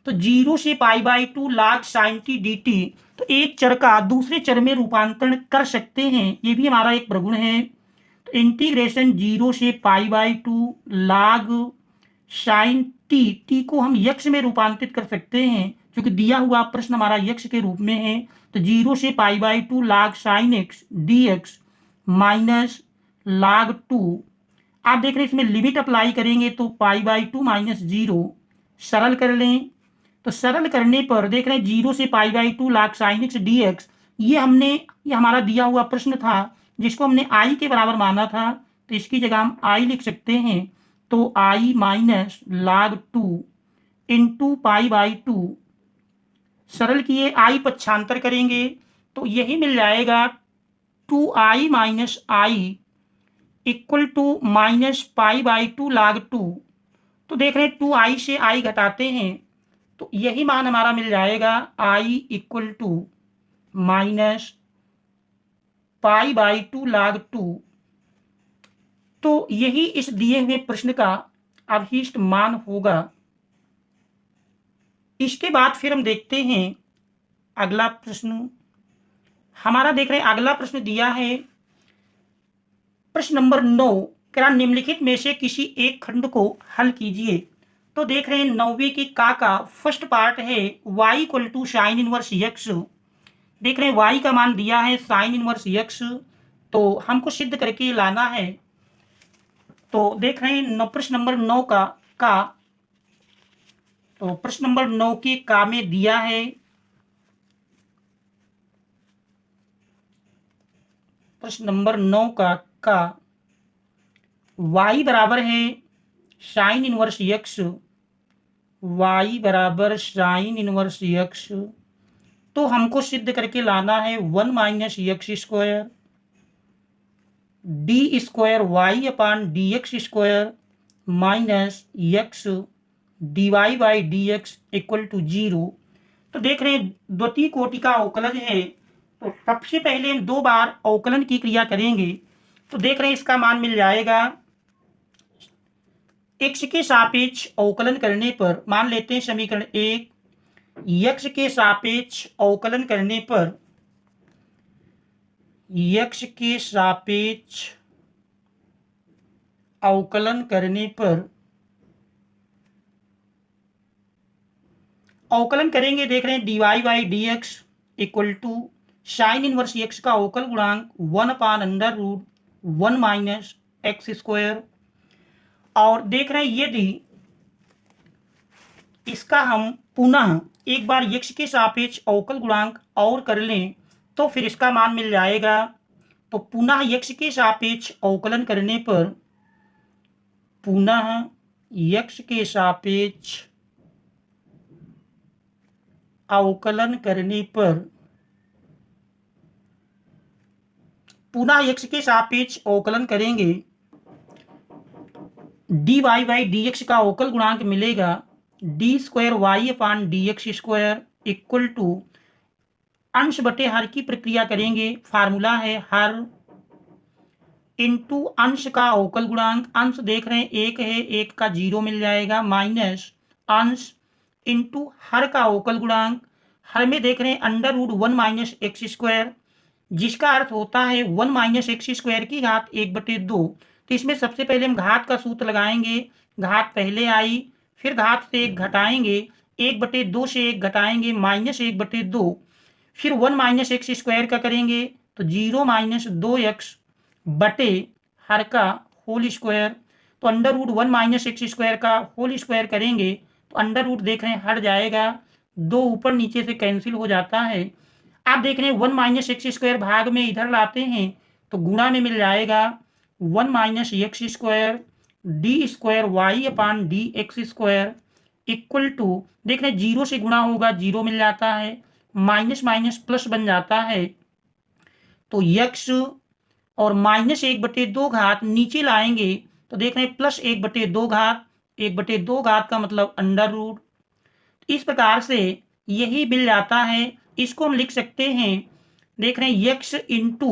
Speaker 1: तो 0 से π/2 log sin t dt, तो एक चर का दूसरे चर में रूपांतरण कर सकते हैं, ये भी हमारा एक प्रगुण है। तो इंटीग्रेशन 0 से π/2 log sin t को हम यक्ष में रूपांतरित कर सकते हैं क्योंकि दिया हुआ प्रश्न हमारा यक्ष के रूप में है। तो 0 से π/2 log sin x dx minus log 2, आप देख रहे हैं इसमें लिमिट अप्लाई करेंगे तो π/2 - 0, सरल कर लें तो सरल करने पर देख रहे हैं 0 से π/2 log sin x dx, ये हमारा दिया हुआ प्रश्न था जिसको हमने i के बराबर माना था, तो इसकी जगह हम i लिख सकते हैं, तो i - log 2 × π/2, सरल किए i पक्षांतर करेंगे तो यही मिल जाएगा 2i - i = -π/2 log 2। तो देख रहे हैं 2i से i घटाते हैं तो यही मान हमारा मिल जाएगा i = -π/2 log 2। तो यही इस दिए हुए प्रश्न का अभीष्ट मान होगा। इसके बाद फिर हम देखते हैं अगला प्रश्न हमारा, देख रहे हैं अगला प्रश्न दिया है प्रश्न नंबर 9, क्या निम्नलिखित में से किसी एक खंड को हल कीजिए। तो देख रहे हैं 9वीं की का फर्स्ट पार्ट है y = sin 1x, देख रहे हैं y का मान दिया है sin 1x, तो हमको सिद्ध करके लाना है। तो देख रहे हैं प्रश्न नंबर 9 का तो प्रश्न नंबर 9 के का में दिया है प्रश्न नंबर 9 का y बराबर है sin 1x, y बराबर sin 1x, तो हमको सिद्ध करके लाना है 1 - x² d square y upon d x square minus x d y by d x equal to 0। तो देख रहे हैं द्वितीय कोटि का अवकलन है, तो सबसे पहले हम 2 बार अवकलन की क्रिया करेंगे। तो देख रहे हैं इसका मान मिल जाएगा x के सापेक्ष अवकलन करने पर, मान लेते हैं समीकरण 1, x के सापेक्ष अवकलन करने पर, x के सापेक्ष अवकलन करने पर अवकलन करेंगे। देख रहे हैं d y by d x equal to sine inverse x का अवकल गुणांक 1/√1 माइनस एक्स स्क्वायर। और देख रहे हैं यदि इसका हम पुनः एक बार x के सापेक्ष अवकल गुणांक और कर लें तो फिर इसका मान मिल जाएगा। तो पुनः x के सापेक्ष अवकलन करने पर, पुनः x के सापेक्ष अवकलन करने पर, पुनः x के सापेक्ष अवकलन करेंगे, d y by d x का अवकल गुणांक मिलेगा d square y upon d x square equal to अंश बटे हर की प्रक्रिया करेंगे। फार्मूला है हर इंटू अंश का अवकल गुणांक, अंश देख रहे हैं 1 है, 1 का 0 मिल जाएगा, माइनस अंश इंटू हर का अवकल गुणांक, हर में देख रहे हैं √1 माइनस एक्स स्क्वायर, जिसका अर्थ होता है 1 माइनस एक्स स्क्वायर की घात 1/2। तो इसमें सबसे पहले हम घात का सूत्र लगाएंगे, घात पहले आई, फिर घात से 1 घटाएंगे, 1/2 से 1 घटाएंगे, माइनस 1/2, फिर 1 माइनस एक्स स्क्वायर का करेंगे तो 0 माइनस 2x बटे हर का होल स्क्वायर। तो √1 माइनस एक्स स्क्वायर का होल स्क्वायर करेंगे तो अंडर रूट देख रहे हैं हट जाएगा, 2 ऊपर नीचे से कैंसिल हो जाता है। आप देख रहे हैं 1 माइनस एक्स स्क्वायर भाग में इधर लाते हैं तो गुणा में मिल जाएगा 1 minus x square d square y upon d x square equal to, देख रहे हैं 0 से गुणा होगा 0 मिल जाता है, माइनस माइनस प्लस बन जाता है। तो x और माइनस 1/2 घात नीचे लाएंगे तो देख रहे हैं प्लस 1/2 घात, 1/2 घात का मतलब अंडर रूट। इस प्रकार से यही मिल जाता है। इसको हम लिख सकते हैं, देख रहे हैं x into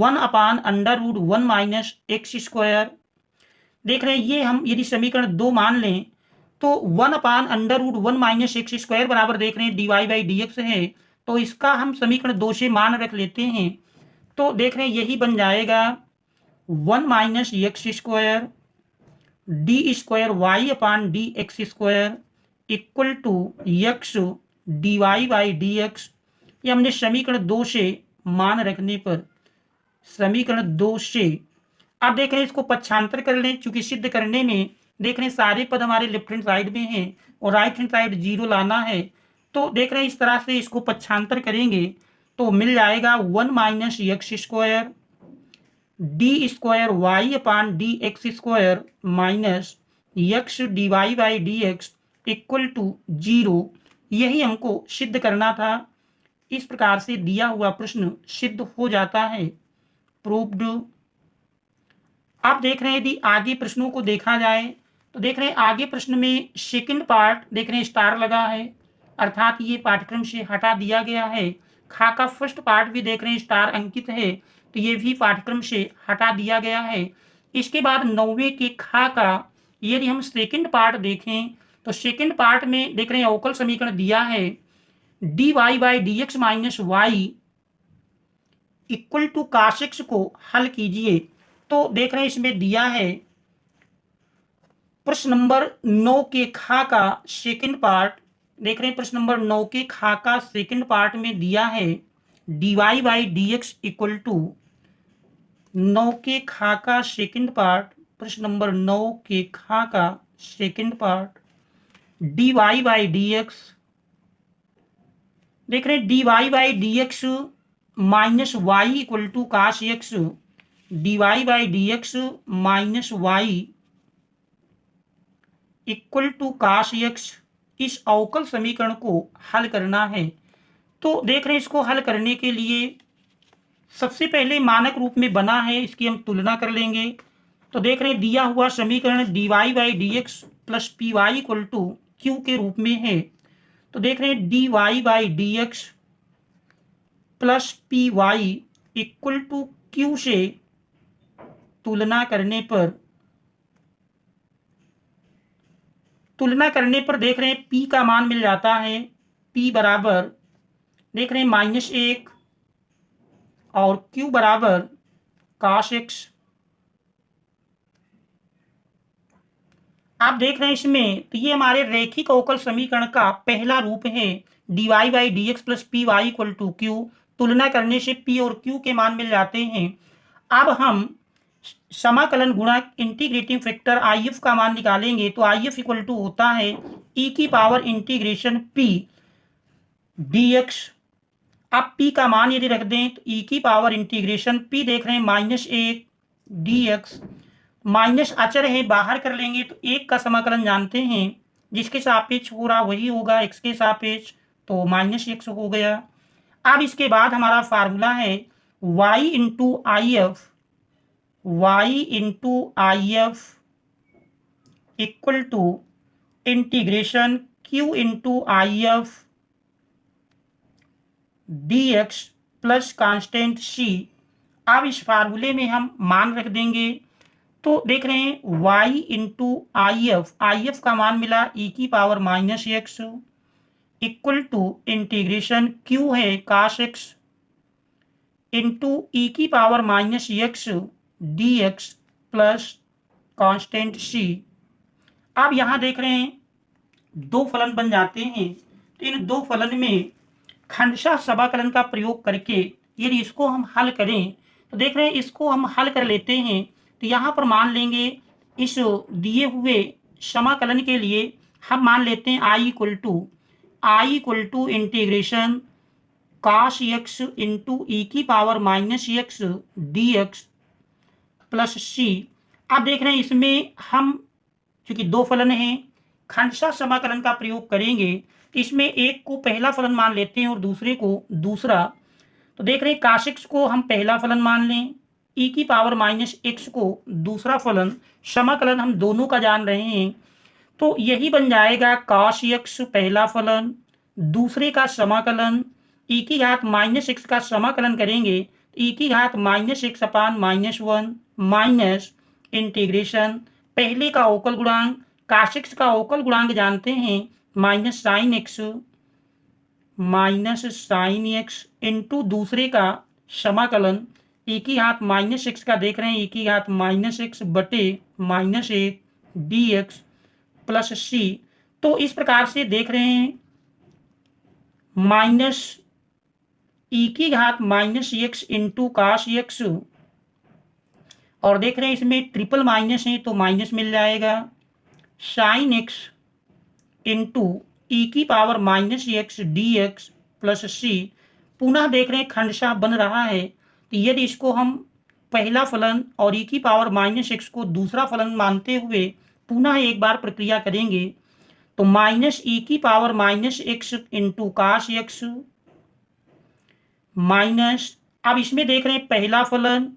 Speaker 1: 1 upon √1 minus x square. देख रहे हैं ये हम यदि समीकरण 2 मान लें तो 1 अपान √1 माइनस एक्स स्क्वायर बराबर देख रहे हैं d y by d x है, तो इसका हम समीकरण 2 से मान रख लेते हैं। तो देख रहे हैं यही बन जाएगा 1 minus x square d square y upon d x square equal to x d y by d x. ये हमने समीकरण 2 से मान रखने पर, समीकरण 2 से अब देख रहे हैं इसको पक्षांतर कर लें, चूंकि सिद्ध करने में देख रहे हैं सारे पद हमारे लेफ्ट हैंड साइड में हैं और राइट हैंड साइड 0 लाना है। तो देख रहे हैं इस तरह से इसको पक्षांतर करेंगे तो मिल जाएगा 1 minus x square d square y upon d x square minus x d y by d x equal to 0। यही हमको सिद्ध करना था। इस प्रकार से दिया हुआ प्रश्न सिद्ध हो जाता है, प्रूव्ड। आप देख रहे हैं यदि आगे प्रश्नों को देखा जाए तो देख रहे हैं आगे प्रश्न में सेकंड पार्ट देख रहे हैं स्टार लगा है, अर्थात ये पाठ्यक्रम से हटा दिया गया है। खा का फर्स्ट पार्ट भी देख रहे हैं स्टार अंकित है, तो ये भी पाठ्यक्रम से हटा दिया गया है। इसके बाद 9वें के खा का यदि हम सेकंड पार्ट देखें तो सेकंड पार्ट में देख रहे हैं अवकल समीकरण दिया है d y by d x minus y equal to cos x को हल कीजिए। तो देख रहे हैं इसमें दिया है प्रश्न नंबर 9 के खा का सेकंड पार्ट, देख रहे हैं प्रश्न नंबर 9 के खा का सेकंड पार्ट में दिया है d y by d x equal to 9 के खा का सेकंड पार्ट, प्रश्न नंबर 9 के खा का second part d y by d x, देख रहे हैं d y by d x minus y equal to cos x, d y by d x minus y equal to cos x. इस अवकल समीकरण को हल करना है। तो देख रहे हैं इसको हल करने के लिए सबसे पहले मानक रूप में बना है, इसकी हम तुलना कर लेंगे। तो देख रहे हैं दिया हुआ समीकरण dy by d x plus p y equal to q के रूप में है। तो देख रहे हैं dy by d x plus p y equal to q से तुलना करने पर देख रहे हैं p का मान मिल जाता है। p बराबर देख रहे हैं -1 और q बराबर cos x। आप देख रहे हैं इसमें, तो ये हमारे रेखिक अवकल समीकरण का पहला रूप है। dy by d x plus p y equal to q, तुलना करने से p और q के मान मिल जाते हैं। अब हम समाकलन गुणक इंटीग्रेटिंग फैक्टर IF का मान निकालेंगे। तो IF इक्वल टू होता है e की पावर इंटीग्रेशन p dx। अब p का मान यदि रख दें तो e की पावर इंटीग्रेशन p देख रहे हैं -1 dx, माइनस अचर है बाहर कर लेंगे तो 1 का समाकलन जानते हैं, जिसके सापेक्ष हो रहा वही होगा x के सापेक्ष, तो -x हो गया। अब इसके बाद हमारा फार्मूला है y into I F equal to integration q into I F d x plus constant c। अब इस फार्मूले में हम मान रख देंगे। तो देख रहे हैं y इंटू आई एफ का मान मिला e की power -x equal to integration q है cos x इंटू e की power -x dx plus constant c। अब यहाँ देख रहे हैं दो फलन बन जाते हैं। तो इन दो फलन में खंडशः समाकलन का प्रयोग करके यदि इसको हम हल करें, तो देख रहे हैं इसको हम हल कर लेते हैं। तो यहाँ पर मान लेंगे इस दिए हुए समाकलन के लिए हम मान लेते हैं i equal to integration cos x into e की power -x dx plus c। अब देख रहे हैं इसमें हम चूंकि दो फलन हैं, खंडशः समाकलन का प्रयोग करेंगे। इसमें एक को पहला फलन मान लेते हैं और दूसरे को दूसरा। तो देख रहे हैं cos x को हम पहला फलन मान लें, e की पावर -x को दूसरा फलन, समाकलन हम दोनों का जान रहे हैं। तो यही बन जाएगा cos x पहला फलन, दूसरे का समाकलन e की घात -x का समाकलन करेंगे e की घात -x अपान -1 माइनस इंटीग्रेशन पहले का अवकल गुणांक cos x का अवकल गुणांक जानते हैं -sin x इंटू दूसरे का समाकलन e की घात -x का देख रहे हैं e की घात -x बटे -1 dx प्लस c। तो इस प्रकार से देख रहे हैं माइनस e की घात -x इंटू cos x, और देख रहे हैं इसमें ट्रिपल माइनस है तो माइनस मिल जाएगा sin x इंटू ई की power -x dx plus c। पुनः देख रहे हैं खंडशः बन रहा है। तो यदि इसको हम पहला फलन और e की पावर -x को दूसरा फलन मानते हुए पुनः एक बार प्रक्रिया करेंगे, तो -e की power -x into cos x minus, अब इसमें देख रहे हैं पहला फलन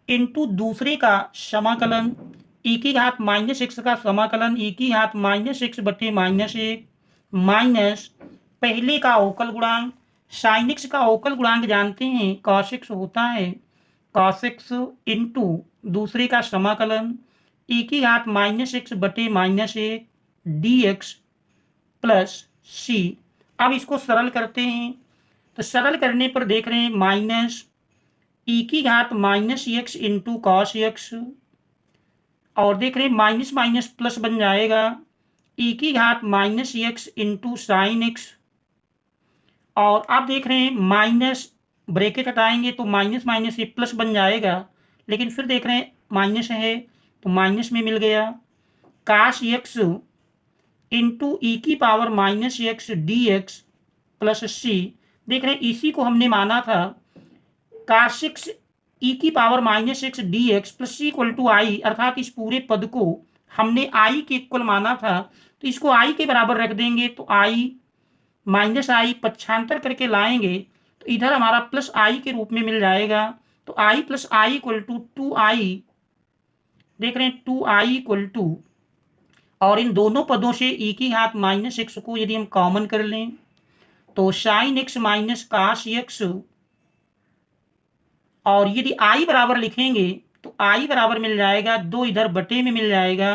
Speaker 1: इंटू दूसरे का समाकलन e की घात -x का समाकलन e की घात -x बटे -1 माइनस पहले का अवकल गुणांक sin x का अवकल गुणांक जानते हैं cos x होता है cos x इंटू दूसरे का समाकलन e की घात -x बटे -1 dx प्लस c। अब इसको सरल करते हैं, तो सरल करने पर देख रहे हैं माइनस e की घात -x इंटू cos x, और देख रहे हैं माइनस माइनस प्लस बन जाएगा e की घात -x इंटू साइन x, और आप देख रहे हैं माइनस ब्रैकेट हटाएंगे तो माइनस माइनस ये प्लस बन जाएगा, लेकिन फिर देख रहे हैं माइनस है तो माइनस में मिल गया cos x इंटू ई की power -x dx plus c। देख रहे हैं इसी को हमने माना था cos x ई की power -x dx plus c equal to I, अर्थात इस पूरे पद को हमने i के इक्वल माना था। तो इसको i के बराबर रख देंगे तो i -i पक्षांतर करके लाएंगे तो इधर हमारा प्लस आई के रूप में मिल जाएगा। तो I plus I equal to 2i, देख रहे हैं 2i इक्वल टू, और इन दोनों पदों से e की घात माइनस एक्स को यदि हम कॉमन कर लें तो साइन एक्स माइनस काश एक्स, और यदि i बराबर लिखेंगे तो i बराबर मिल जाएगा 2 इधर बटे में मिल जाएगा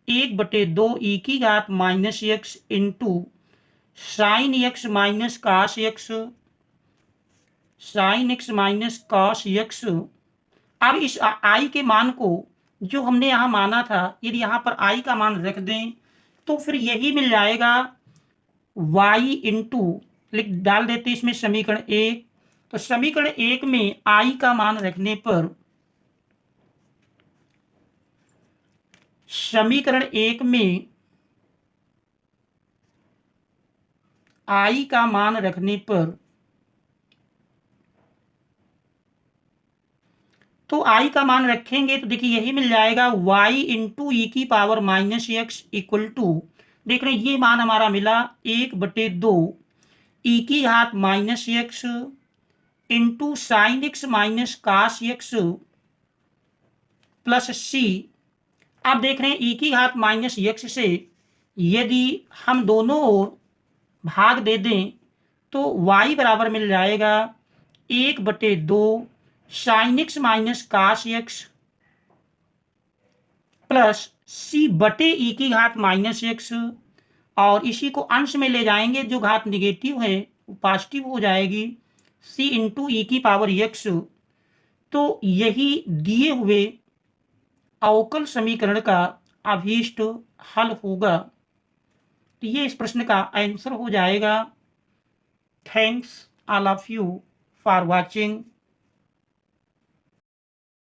Speaker 1: 1/2 e की घात minus x into sine x minus काश x, sign x minus cos x. अब इस i के मान को जो हमने यहाँ माना था, यदि यहाँ पर i का मान रख दें तो फिर यही मिल जाएगा y इंटू, लिख डाल देते इसमें समीकरण 1। तो समीकरण 1 में i का मान रखने पर, समीकरण 1 में i का मान रखने पर, तो i का मान रखेंगे तो देखिए यही मिल जाएगा y इंटू ई की power minus x equal to, देख रहे हैं ये मान हमारा मिला 1/2 ई की घात minus x into sine x minus cos x plus c. आप देख रहे हैं ई की घात माइनस एक्स से यदि हम दोनों ओर भाग दे दें तो y बराबर मिल जाएगा 1/2 sine x minus cos x plus c बटे ई की घात माइनस एक्स, और इसी को अंश में ले जाएंगे, जो घात निगेटिव है वो पॉजिटिव हो जाएगी, सी इंटू ई की पावर एक्स। तो यही दिए हुए अवकल समीकरण का अभीष्ट हल होगा। तो ये इस प्रश्न का आंसर हो जाएगा। Thanks all of you for watching.